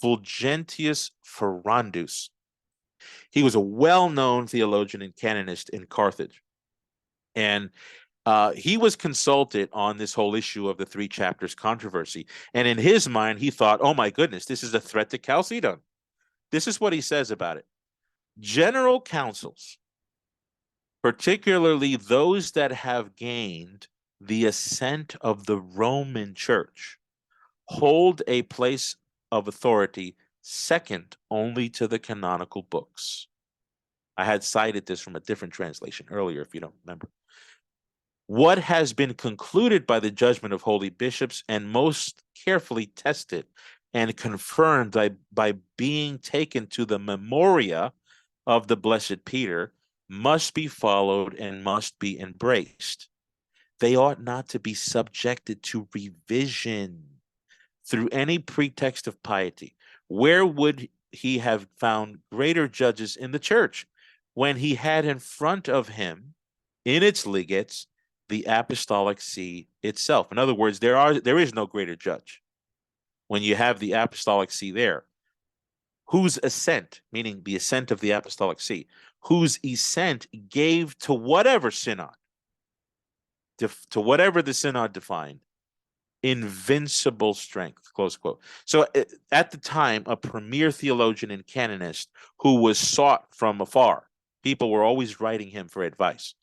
Fulgentius Ferrandus. He was a well-known theologian and canonist in Carthage. And he was consulted on this whole issue of the 3 chapters controversy. And in his mind, he thought, oh my goodness, this is a threat to Chalcedon. This is what he says about it. General councils, particularly those that have gained the assent of the Roman Church, hold a place of authority second only to the canonical books. I had cited this from a different translation earlier, if you don't remember. What has been concluded by the judgment of holy bishops and most carefully tested and confirmed by being taken to the memoria of the blessed Peter must be followed and must be embraced. They ought not to be subjected to revision through any pretext of piety. Where would he have found greater judges in the church when he had in front of him, in its legates, the apostolic see itself? In other words, there is no greater judge when you have the apostolic see there. Whose assent, meaning the assent of the apostolic see, whose assent gave to whatever synod, to whatever the synod defined, invincible strength, close quote. So at the time, a premier theologian and canonist who was sought from afar, people were always writing him for advice.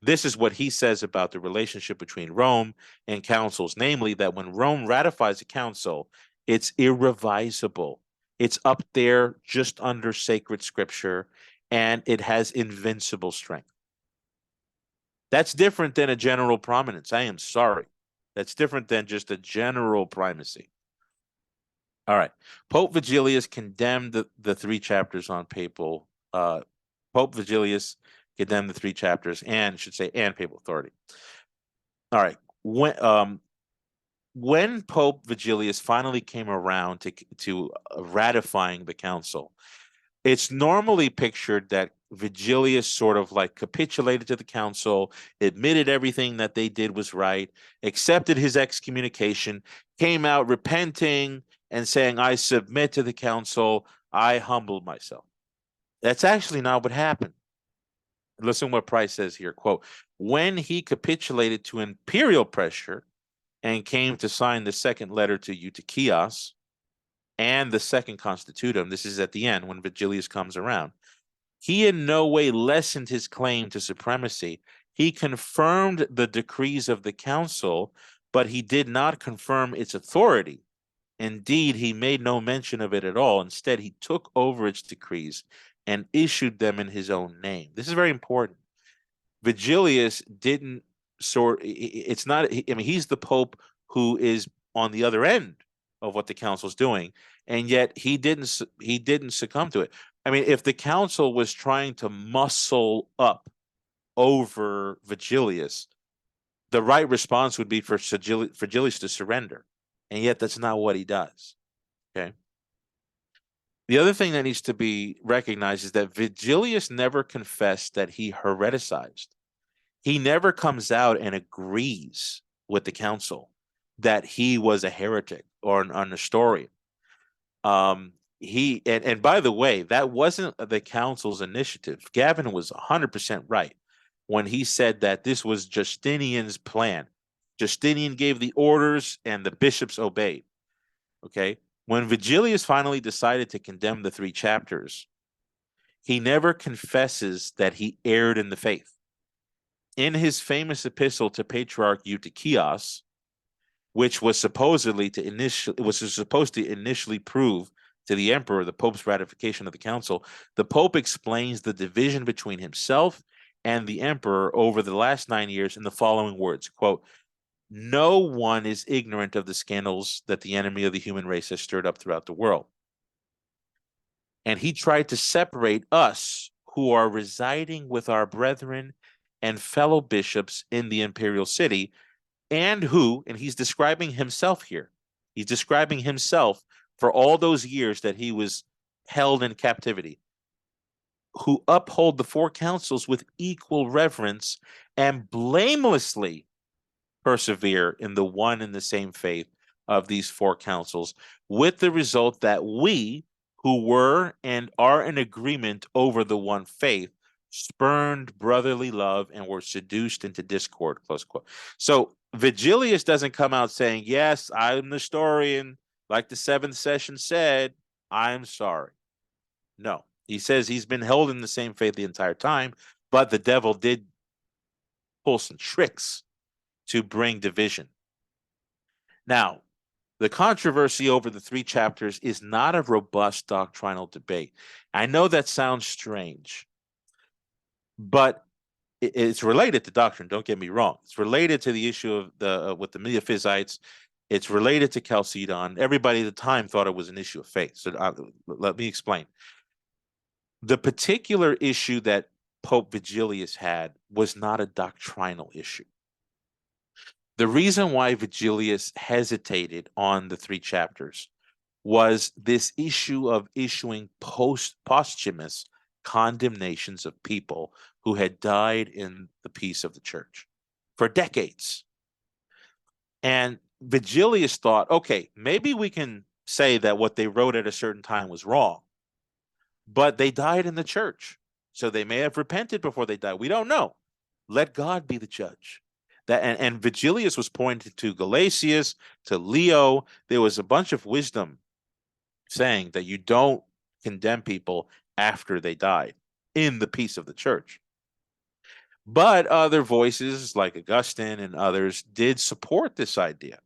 This is what he says about the relationship between Rome and councils, namely that when Rome ratifies a council, it's irrevisable. It's up there just under sacred scripture, and it has invincible strength. That's different than a general prominence. I am sorry. That's different than just a general primacy. All right. Pope Vigilius condemned the 3 chapters on papal. Pope Vigilius condemned the 3 chapters and papal authority. All right. When Pope Vigilius finally came around to ratifying the council, it's normally pictured that Vigilius sort of like capitulated to the council, admitted everything that they did was right, accepted his excommunication, came out repenting and saying, I submit to the council, I humbled myself. That's actually not what happened. Listen what Price says here, quote, when he capitulated to imperial pressure and came to sign the second letter to Eutychius and the second constitutum, this is at the end when Vigilius comes around, he in no way lessened his claim to supremacy. He confirmed the decrees of the council, but he did not confirm its authority. Indeed, he made no mention of it at all. Instead, he took over its decrees and issued them in his own name. This is very important. Vigilius didn't it's not, I mean, he's the Pope who is on the other end of what the council's doing, and yet he didn't succumb to it. I mean, if the council was trying to muscle up over Vigilius, the right response would be for Vigilius to surrender. And yet that's not what he does. Okay. The other thing that needs to be recognized is that Vigilius never confessed that he hereticized. He never comes out and agrees with the council that he was a heretic or an Nestorian. And by the way, that wasn't the council's initiative. Gavin was 100% right when he said that this was Justinian's plan. Justinian gave the orders and the bishops obeyed. Okay. When Vigilius finally decided to condemn the 3 chapters, he never confesses that he erred in the faith. In his famous epistle to Patriarch Eutychius, which was supposed to initially prove to the emperor the Pope's ratification of the council, the Pope explains the division between himself and the emperor over the last 9 years in the following words, quote, no one is ignorant of the scandals that the enemy of the human race has stirred up throughout the world. And he tried to separate us who are residing with our brethren and fellow bishops in the imperial city, and he's describing himself here. He's describing himself for all those years that he was held in captivity, who uphold the 4 councils with equal reverence and blamelessly persevere in the one and the same faith of these 4 councils, with the result that we, who were and are in agreement over the one faith, spurned brotherly love and were seduced into discord, close quote. So Vigilius doesn't come out saying, yes, I'm Nestorian, like the 7th session said, I'm sorry. No, he says he's been held in the same faith the entire time, but the devil did pull some tricks to bring division. Now, the controversy over the 3 chapters is not a robust doctrinal debate. I know that sounds strange, but it's related to doctrine. Don't get me wrong. It's related to the issue of with the Miaphysites. It's related to Chalcedon. Everybody at the time thought it was an issue of faith. So let me explain. The particular issue that Pope Vigilius had was not a doctrinal issue. The reason why Vigilius hesitated on the 3 chapters was this issue of issuing posthumous condemnations of people who had died in the peace of the church for decades. And Vigilius thought, okay, maybe we can say that what they wrote at a certain time was wrong, but they died in the church. So they may have repented before they died. We don't know. Let God be the judge. And Vigilius was pointing to Gelasius, to Leo. There was a bunch of wisdom saying that you don't condemn people after they died in the peace of the church. But other voices like Augustine and others did support this idea.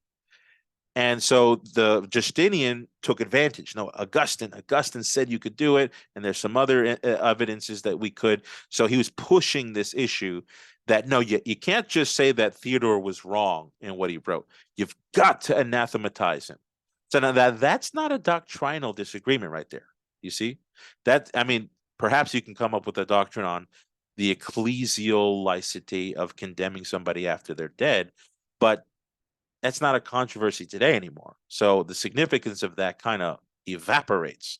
And so the Justinian took advantage. No, Augustine said you could do it, and there's some other evidences that we could. So he was pushing this issue that no, you can't just say that Theodore was wrong in what he wrote. You've got to anathematize him. So now that's not a doctrinal disagreement right there. You see? That, I mean, perhaps you can come up with a doctrine on the ecclesial licety of condemning somebody after they're dead, but that's not a controversy today anymore. So the significance of that kind of evaporates.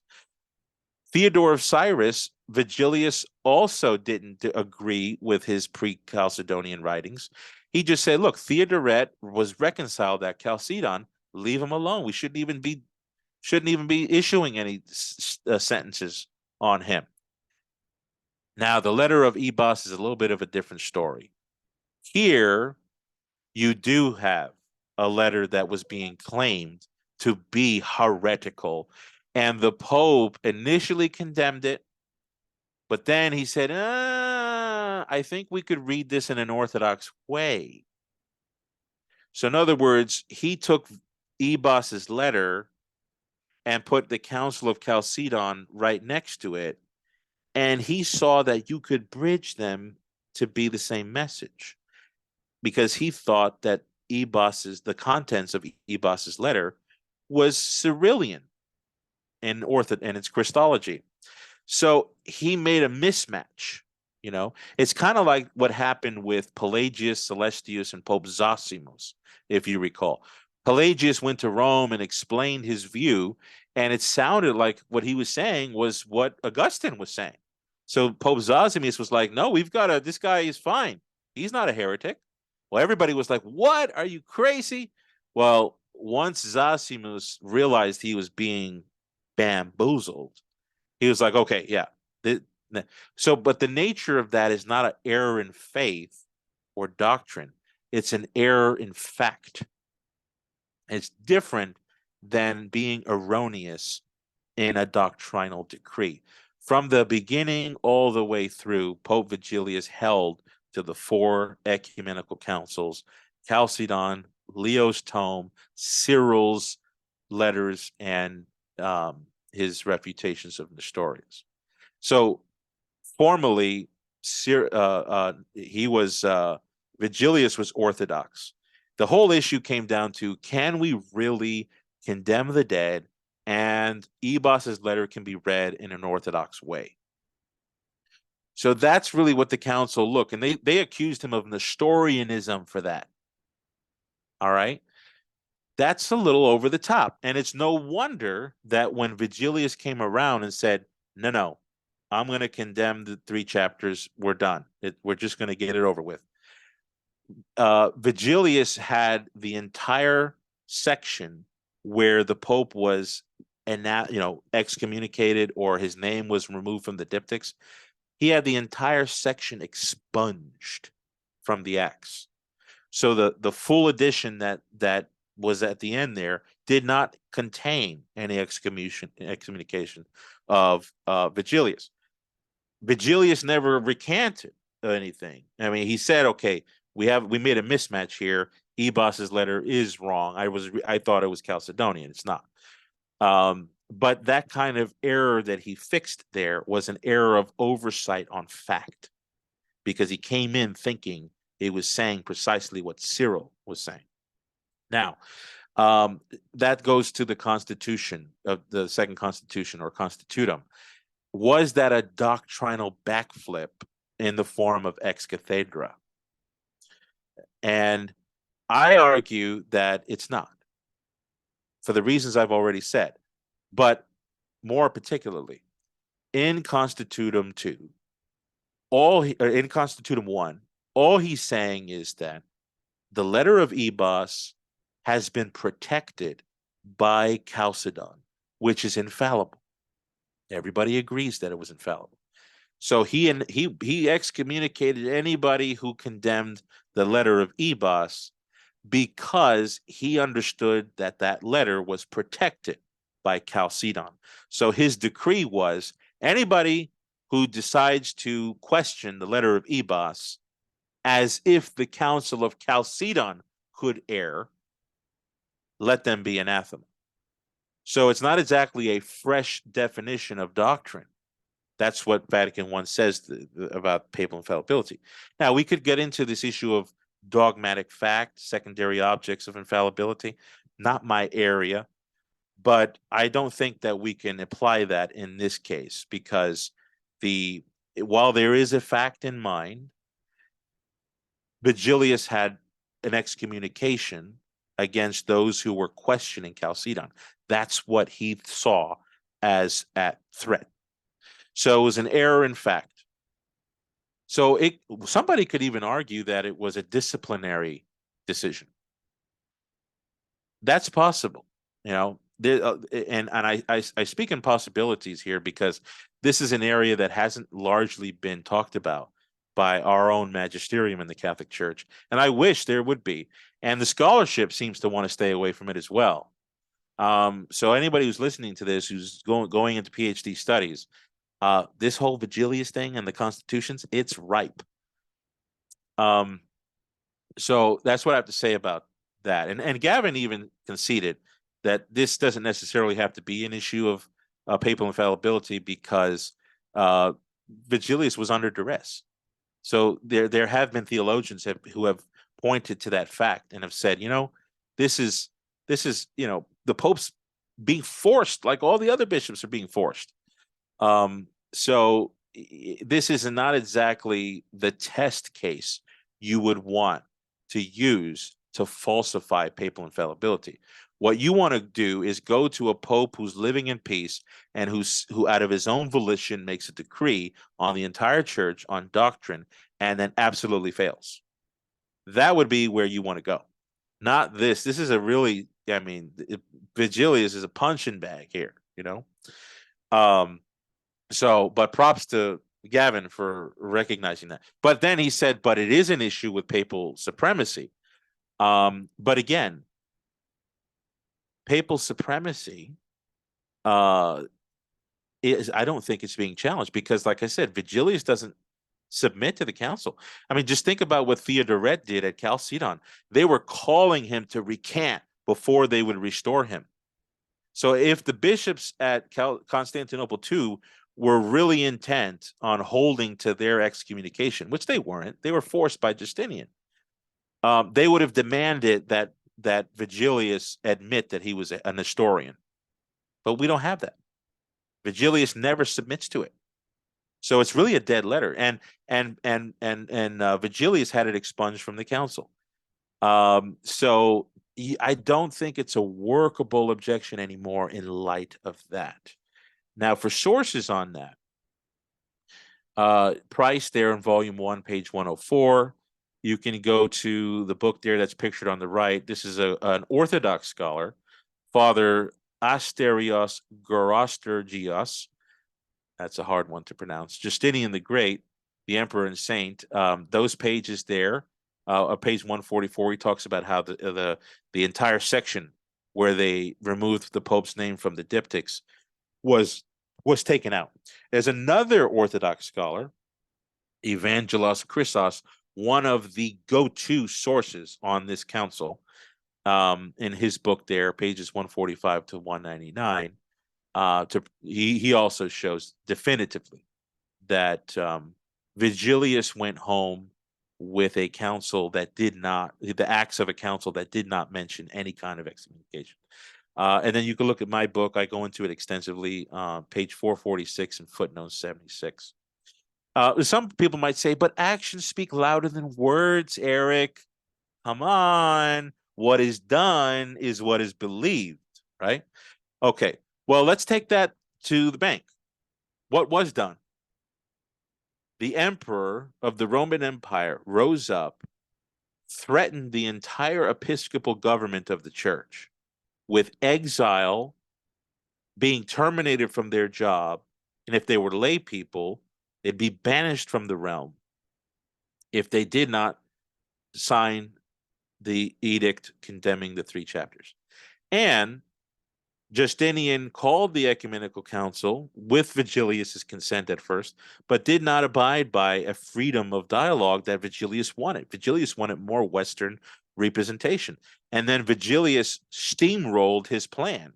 Theodore of Cyrus, Vigilius also didn't agree with his pre-Chalcedonian writings. He just said, look, Theodoret was reconciled at Chalcedon. Leave him alone. We shouldn't even be issuing any sentences on him. Now, the letter of 𝘕𝘏 is a little bit of a different story. Here, you do have a letter that was being claimed to be heretical, and the Pope initially condemned it, but then he said, I think we could read this in an Orthodox way. So in other words, he took 𝘕𝘏's letter and put the Council of Chalcedon right next to it, and he saw that you could bridge them to be the same message, because he thought that the contents of 𝘕𝘏's letter was Cyrillian in its Christology. So he made a mismatch. You know, it's kind of like what happened with Pelagius, Celestius, and Pope Zosimus, if you recall. Pelagius went to Rome and explained his view, and it sounded like what he was saying was what Augustine was saying. So Pope Zosimus was like, no, this guy is fine. He's not a heretic. Well, everybody was like, what? Are you crazy? Well, once Zosimus realized he was being bamboozled, he was like, okay, yeah. So, but the nature of that is not an error in faith or doctrine. It's an error in fact. It's different than being erroneous in a doctrinal decree. From the beginning all the way through, Pope Vigilius held to the 4 ecumenical councils: Chalcedon, Leo's tome, Cyril's letters, and his refutations of Nestorius. So formally, Vigilius was Orthodox. The whole issue came down to, can we really condemn the dead, and 𝘕𝘏's letter can be read in an Orthodox way? So that's really what the council looked, and they accused him of Nestorianism for that. All right? That's a little over the top. And it's no wonder that when Vigilius came around and said, no, I'm going to condemn the 3 chapters, we're done. We're just going to get it over with. Vigilius had the entire section where the Pope was excommunicated, or his name was removed from the diptychs. He had the entire section expunged from the Acts. So the full edition that was at the end there did not contain any excommunication of Vigilius. Vigilius never recanted anything. I mean, he said, okay, we made a mismatch here. 𝘕𝘏's letter is wrong. I thought it was Chalcedonian. It's not. But that kind of error that he fixed there was an error of oversight on fact, because he came in thinking it was saying precisely what Cyril was saying. Now, that goes to the Constitution of the Second Constitution, or Constitutum. Was that a doctrinal backflip in the form of ex cathedra? And I argue that it's not, for the reasons I've already said. But more particularly, in Constitutum 2, in Constitutum 1, all he's saying is that the letter of 𝘕𝘏 has been protected by Chalcedon, which is infallible. Everybody agrees that it was infallible. So he excommunicated anybody who condemned the letter of 𝘕𝘏, because he understood that letter was protected by Chalcedon. So his decree was, anybody who decides to question the letter of 𝘕𝘏 as if the Council of Chalcedon could err, let them be anathema. So it's not exactly a fresh definition of doctrine. That's what Vatican I says about papal infallibility. Now, we could get into this issue of dogmatic fact, secondary objects of infallibility, not my area, but I don't think that we can apply that in this case, because while there is a fact in mind, Vigilius had an excommunication against those who were questioning Chalcedon. That's what he saw as at threat. So it was an error in fact. So somebody could even argue that it was a disciplinary decision. That's possible, you know. And I speak in possibilities here because this is an area that hasn't largely been talked about by our own magisterium in the Catholic Church, and I wish there would be. And the scholarship seems to want to stay away from it as well. So anybody who's listening to this, who's going into PhD studies, this whole Vigilius thing and the constitutions, it's ripe. So that's what I have to say about that. And Gavin even conceded that this doesn't necessarily have to be an issue of papal infallibility because Vigilius was under duress. So there have been theologians who have pointed to that fact and have said, you know, this is you know, the Pope's being forced like all the other bishops are being forced. So this is not exactly the test case you would want to use to falsify papal infallibility. What you want to do is go to a pope who's living in peace and who out of his own volition makes a decree on the entire church on doctrine and then absolutely fails. That would be where you want to go. Not this. This is a really, I mean, Vigilius is a punching bag here, you know. So, but props to Gavin for recognizing that. But then he said, but it is an issue with papal supremacy. But again, papal supremacy I don't think it's being challenged because, like I said, Vigilius doesn't submit to the council. I mean, just think about what 𝘕𝑦𝑑𝑜𝑟ET did at Chalcedon. They were calling him to recant before they would restore him. So if the bishops at Constantinople II were really intent on holding to their excommunication, which they weren't, they were forced by Justinian, they would have demanded that Vigilius admit that he was an Nestorian. But we don't have that. Vigilius never submits to it. So it's really a dead letter. And Vigilius had it expunged from the council. So I don't think it's a workable objection anymore in light of that. Now, for sources on that, Price there in volume 1, page 104. You can go to the book there that's pictured on the right. This is an Orthodox scholar, Father Asterios Gorostergios. That's a hard one to pronounce. Justinian the Great, the Emperor and Saint. Those pages there, page 144, he talks about how the entire section where they removed the Pope's name from the diptychs was taken out. There's another Orthodox scholar, Evangelos Chrysos, one of the go-to sources on this council, in his book there, pages 145 to 199. He also shows definitively that Vigilius went home with a council that did not, the acts of a council that did not mention any kind of excommunication. And then you can look at my book. I go into it extensively, page 446 and footnote 76. Some people might say, but actions speak louder than words, Erick. Come on. What is done is what is believed, right? Okay. Well, let's take that to the bank. What was done? The emperor of the Roman Empire rose up, threatened the entire episcopal government of the church with exile, being terminated from their job, and if they were lay people, they'd be banished from the realm if they did not sign the edict condemning the 3 chapters. And Justinian called the ecumenical council with Vigilius's consent at first, but did not abide by a freedom of dialogue that Vigilius wanted. Vigilius wanted more Western representation. And then Vigilius steamrolled his plan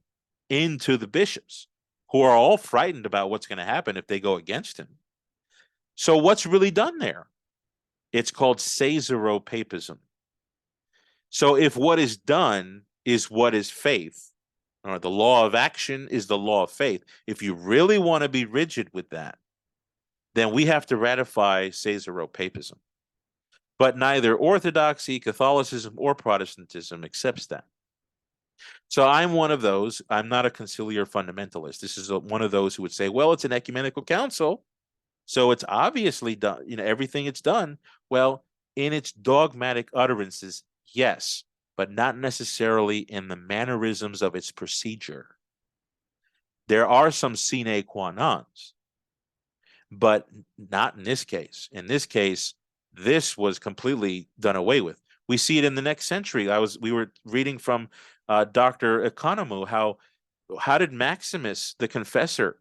into the bishops, who are all frightened about what's going to happen if they go against him. So what's really done there? It's called 𝘕𝑗𝑒𝑟opapism. So if what is done is what is faith, or the law of action is the law of faith, if you really want to be rigid with that, then we have to ratify 𝘕𝑗𝑒𝑟opapism. But neither Orthodoxy, Catholicism, or Protestantism accepts that. So I'm one of those. I'm not a conciliar fundamentalist. This is one of those who would say, well, it's an ecumenical council, so it's obviously done, everything it's done. Well, in its dogmatic utterances, yes, but not necessarily in the mannerisms of its procedure. There are some sine qua nons, but not in this case. In this case, this was completely done away with. We see it in the next century. We were reading from Dr. Economou how did Maximus, the confessor,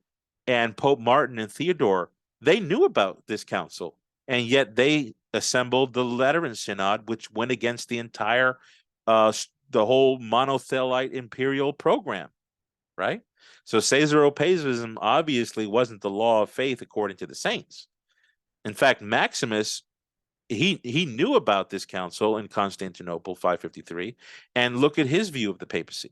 and Pope Martin and Theodore, they knew about this council, and yet they assembled the Lateran Synod, which went against the entire, the whole monothelite imperial program, right? So 𝘕𝑗𝑒𝑟opapism obviously wasn't the law of faith according to the saints. In fact, Maximus, he knew about this council in Constantinople, 553, and look at his view of the papacy.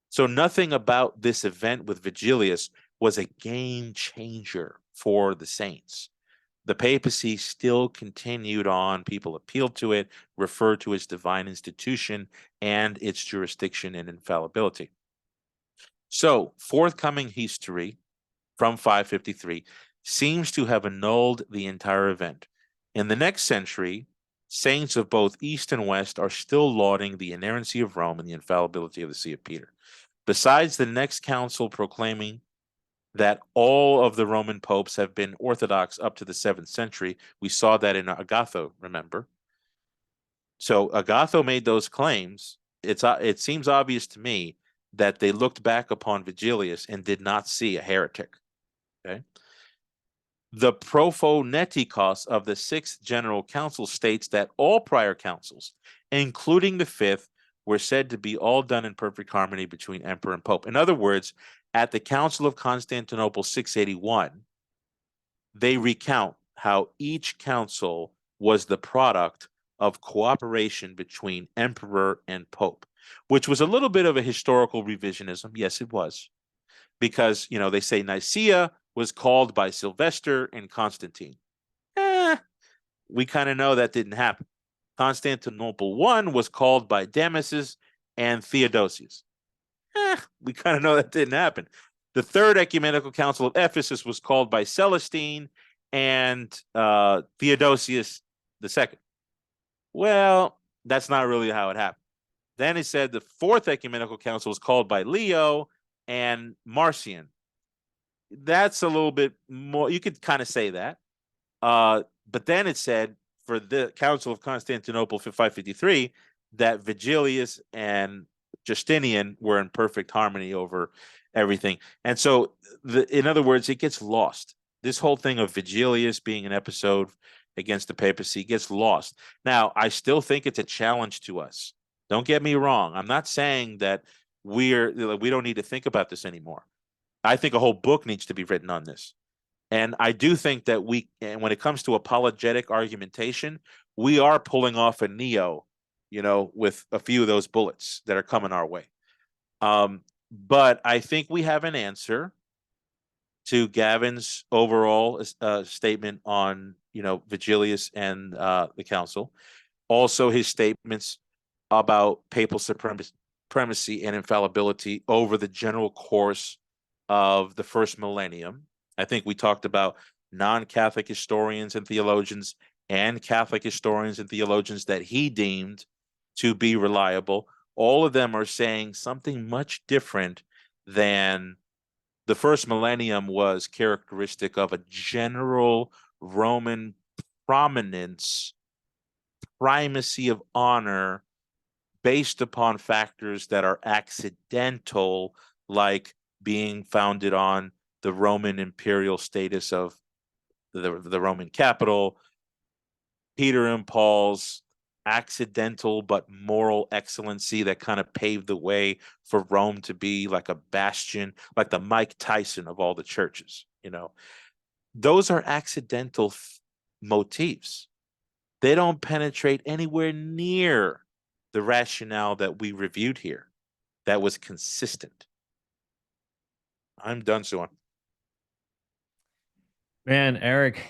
So nothing about this event with Vigilius was a game changer for the saints. The papacy still continued on. People appealed to it, referred to its divine institution and its jurisdiction and infallibility. So forthcoming history from 553 seems to have annulled the entire event. In the next century, saints of both East and West are still lauding the inerrancy of Rome and the infallibility of the See of Peter. Besides the next council proclaiming that all of the Roman popes have been Orthodox up to the 7th century, we saw that in Agatho, remember? So Agatho made those claims. It seems obvious to me that they looked back upon Vigilius and did not see a heretic, okay? The Prophonetikos of the 6th General Council states that all prior councils, including the 5th, were said to be all done in perfect harmony between emperor and pope. In other words, at the Council of Constantinople 681, they recount how each council was the product of cooperation between emperor and pope, which was a little bit of a historical revisionism. Yes, it was. Because, they say Nicaea was called by Sylvester and Constantine. We kind of know that didn't happen. Constantinople I was called by Damasus and Theodosius. We kind of know that didn't happen. The Third Ecumenical Council of Ephesus was called by Celestine and Theodosius II. Well, that's not really how it happened. Then it said the Fourth Ecumenical Council was called by Leo and Marcion. That's a little bit more, you could kind of say that. But then it said for the Council of Constantinople for 553 that Vigilius and Justinian were in perfect harmony over everything. And so, in other words, it gets lost. This whole thing of Vigilius being an episode against the papacy gets lost. Now, I still think it's a challenge to us. Don't get me wrong. I'm not saying that we don't need to think about this anymore. I think a whole book needs to be written on this. And I do think that when it comes to apologetic argumentation, we are pulling off a Neo, with a few of those bullets that are coming our way. But I think we have an answer to Gavin's overall statement on, Vigilius and the council. Also, his statements about papal supremacy and infallibility over the general course of the first millennium. I think we talked about non-Catholic historians and theologians and Catholic historians and theologians that he deemed to be reliable. All of them are saying something much different than the first millennium was characteristic of a general Roman prominence, primacy of honor based upon factors that are accidental, like being founded on the Roman imperial status of the Roman capital, Peter and Paul's accidental but moral excellency that kind of paved the way for Rome to be like a bastion, like the Mike Tyson of all the churches, those are accidental motifs. They don't penetrate anywhere near the rationale that we reviewed here that was consistent. I'm done, Suan. Man, Eric,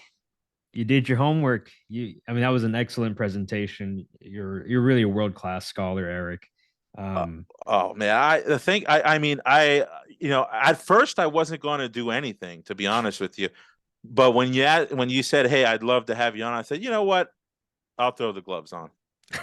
you did your homework. That was an excellent presentation. You're really a world-class scholar, Eric. Oh man, at first I wasn't going to do anything, to be honest with you, but when you said, "Hey, I'd love to have you on," I said, "You know what? I'll throw the gloves on."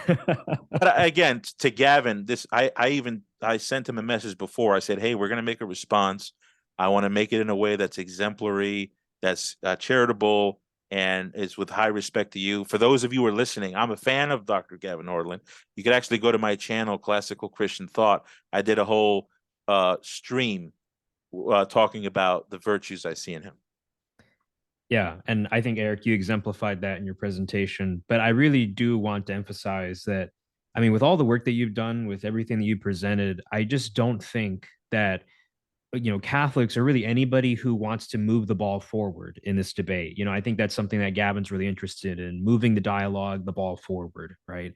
But again, to Gavin, I sent him a message before. I said, "Hey, we're going to make a response. I want to make it in a way that's exemplary, that's charitable, and is with high respect to you." For those of you who are listening, I'm a fan of Dr. Gavin Ortlund. You could actually go to my channel, Classical Christian Thought. I did a whole stream talking about the virtues I see in him. Yeah, and I think, Eric, you exemplified that in your presentation. But I really do want to emphasize that, with all the work that you've done, with everything that you presented, I just don't think that Catholics or really anybody who wants to move the ball forward in this debate. I think that's something that Gavin's really interested in, moving the dialogue, the ball forward, right?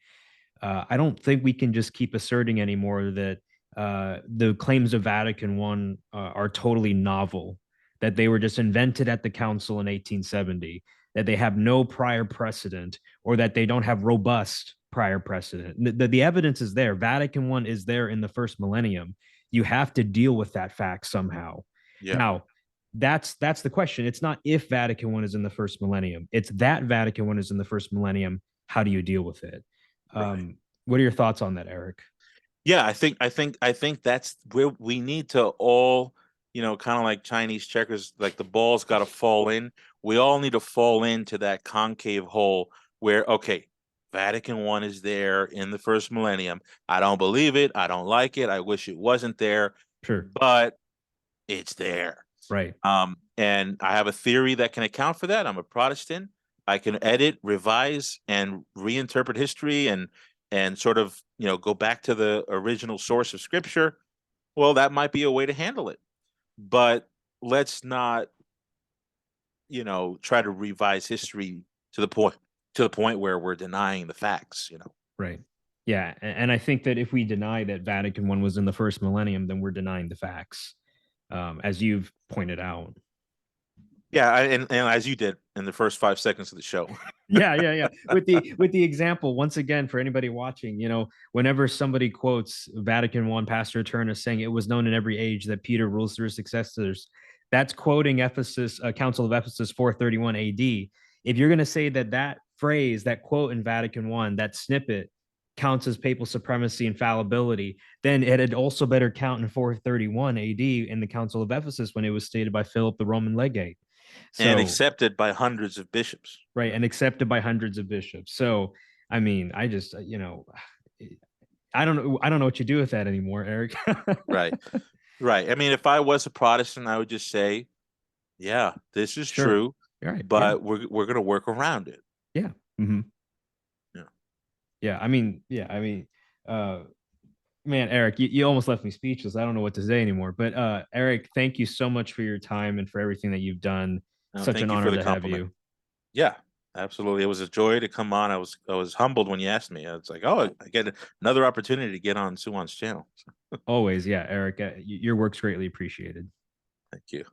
I don't think we can just keep asserting anymore that the claims of Vatican I are totally novel, that they were just invented at the council in 1870, that they have no prior precedent, or that they don't have robust prior precedent. The evidence is there. Vatican I is there in the first millennium. You have to deal with that fact somehow. Yeah. Now, that's the question. It's not if Vatican I is in the first millennium. It's that Vatican I is in the first millennium. How do you deal with it? Right. What are your thoughts on that, Eric? Yeah, I think that's where we need to all, kind of like Chinese checkers, like the ball's got to fall in. We all need to fall into that concave hole where, okay, Vatican I is there in the first millennium. I don't believe it. I don't like it. I wish it wasn't there. Sure. But it's there. Right. And I have a theory that can account for that. I'm a Protestant. I can edit, revise, and reinterpret history and sort of, go back to the original source of scripture. Well, that might be a way to handle it. But let's not, try to revise history to the point where we're denying the facts, Right. Yeah. And I think that if we deny that Vatican I was in the first millennium, then we're denying the facts, as you've pointed out. Yeah, and as you did in the first 5 seconds of the show. Yeah. With the example, once again, for anybody watching, whenever somebody quotes Vatican I, Pastor Eternus saying it was known in every age that Peter rules through his successors, that's quoting Ephesus, Council of Ephesus 431 AD. If you're going to say that phrase, that quote in Vatican I, that snippet counts as papal supremacy and fallibility, then it had also better count in 431 AD in the Council of Ephesus when it was stated by Philip, the Roman legate. And accepted by hundreds of bishops. Right. And accepted by hundreds of bishops. So, I just, I don't know what you do with that anymore, Eric. Right. If I was a Protestant, I would just say, yeah, this is Sure. true, Right. but we're going to work around it. Yeah. Mm-hmm. Yeah. Man, Eric, you almost left me speechless. I don't know what to say anymore. But Eric, thank you so much for your time and for everything that you've done. No, Such an honor to have you. Yeah, absolutely. It was a joy to come on. I was humbled when you asked me. I was like, oh, I get another opportunity to get on Suan's channel. Always, yeah, Eric. Your work's greatly appreciated. Thank you.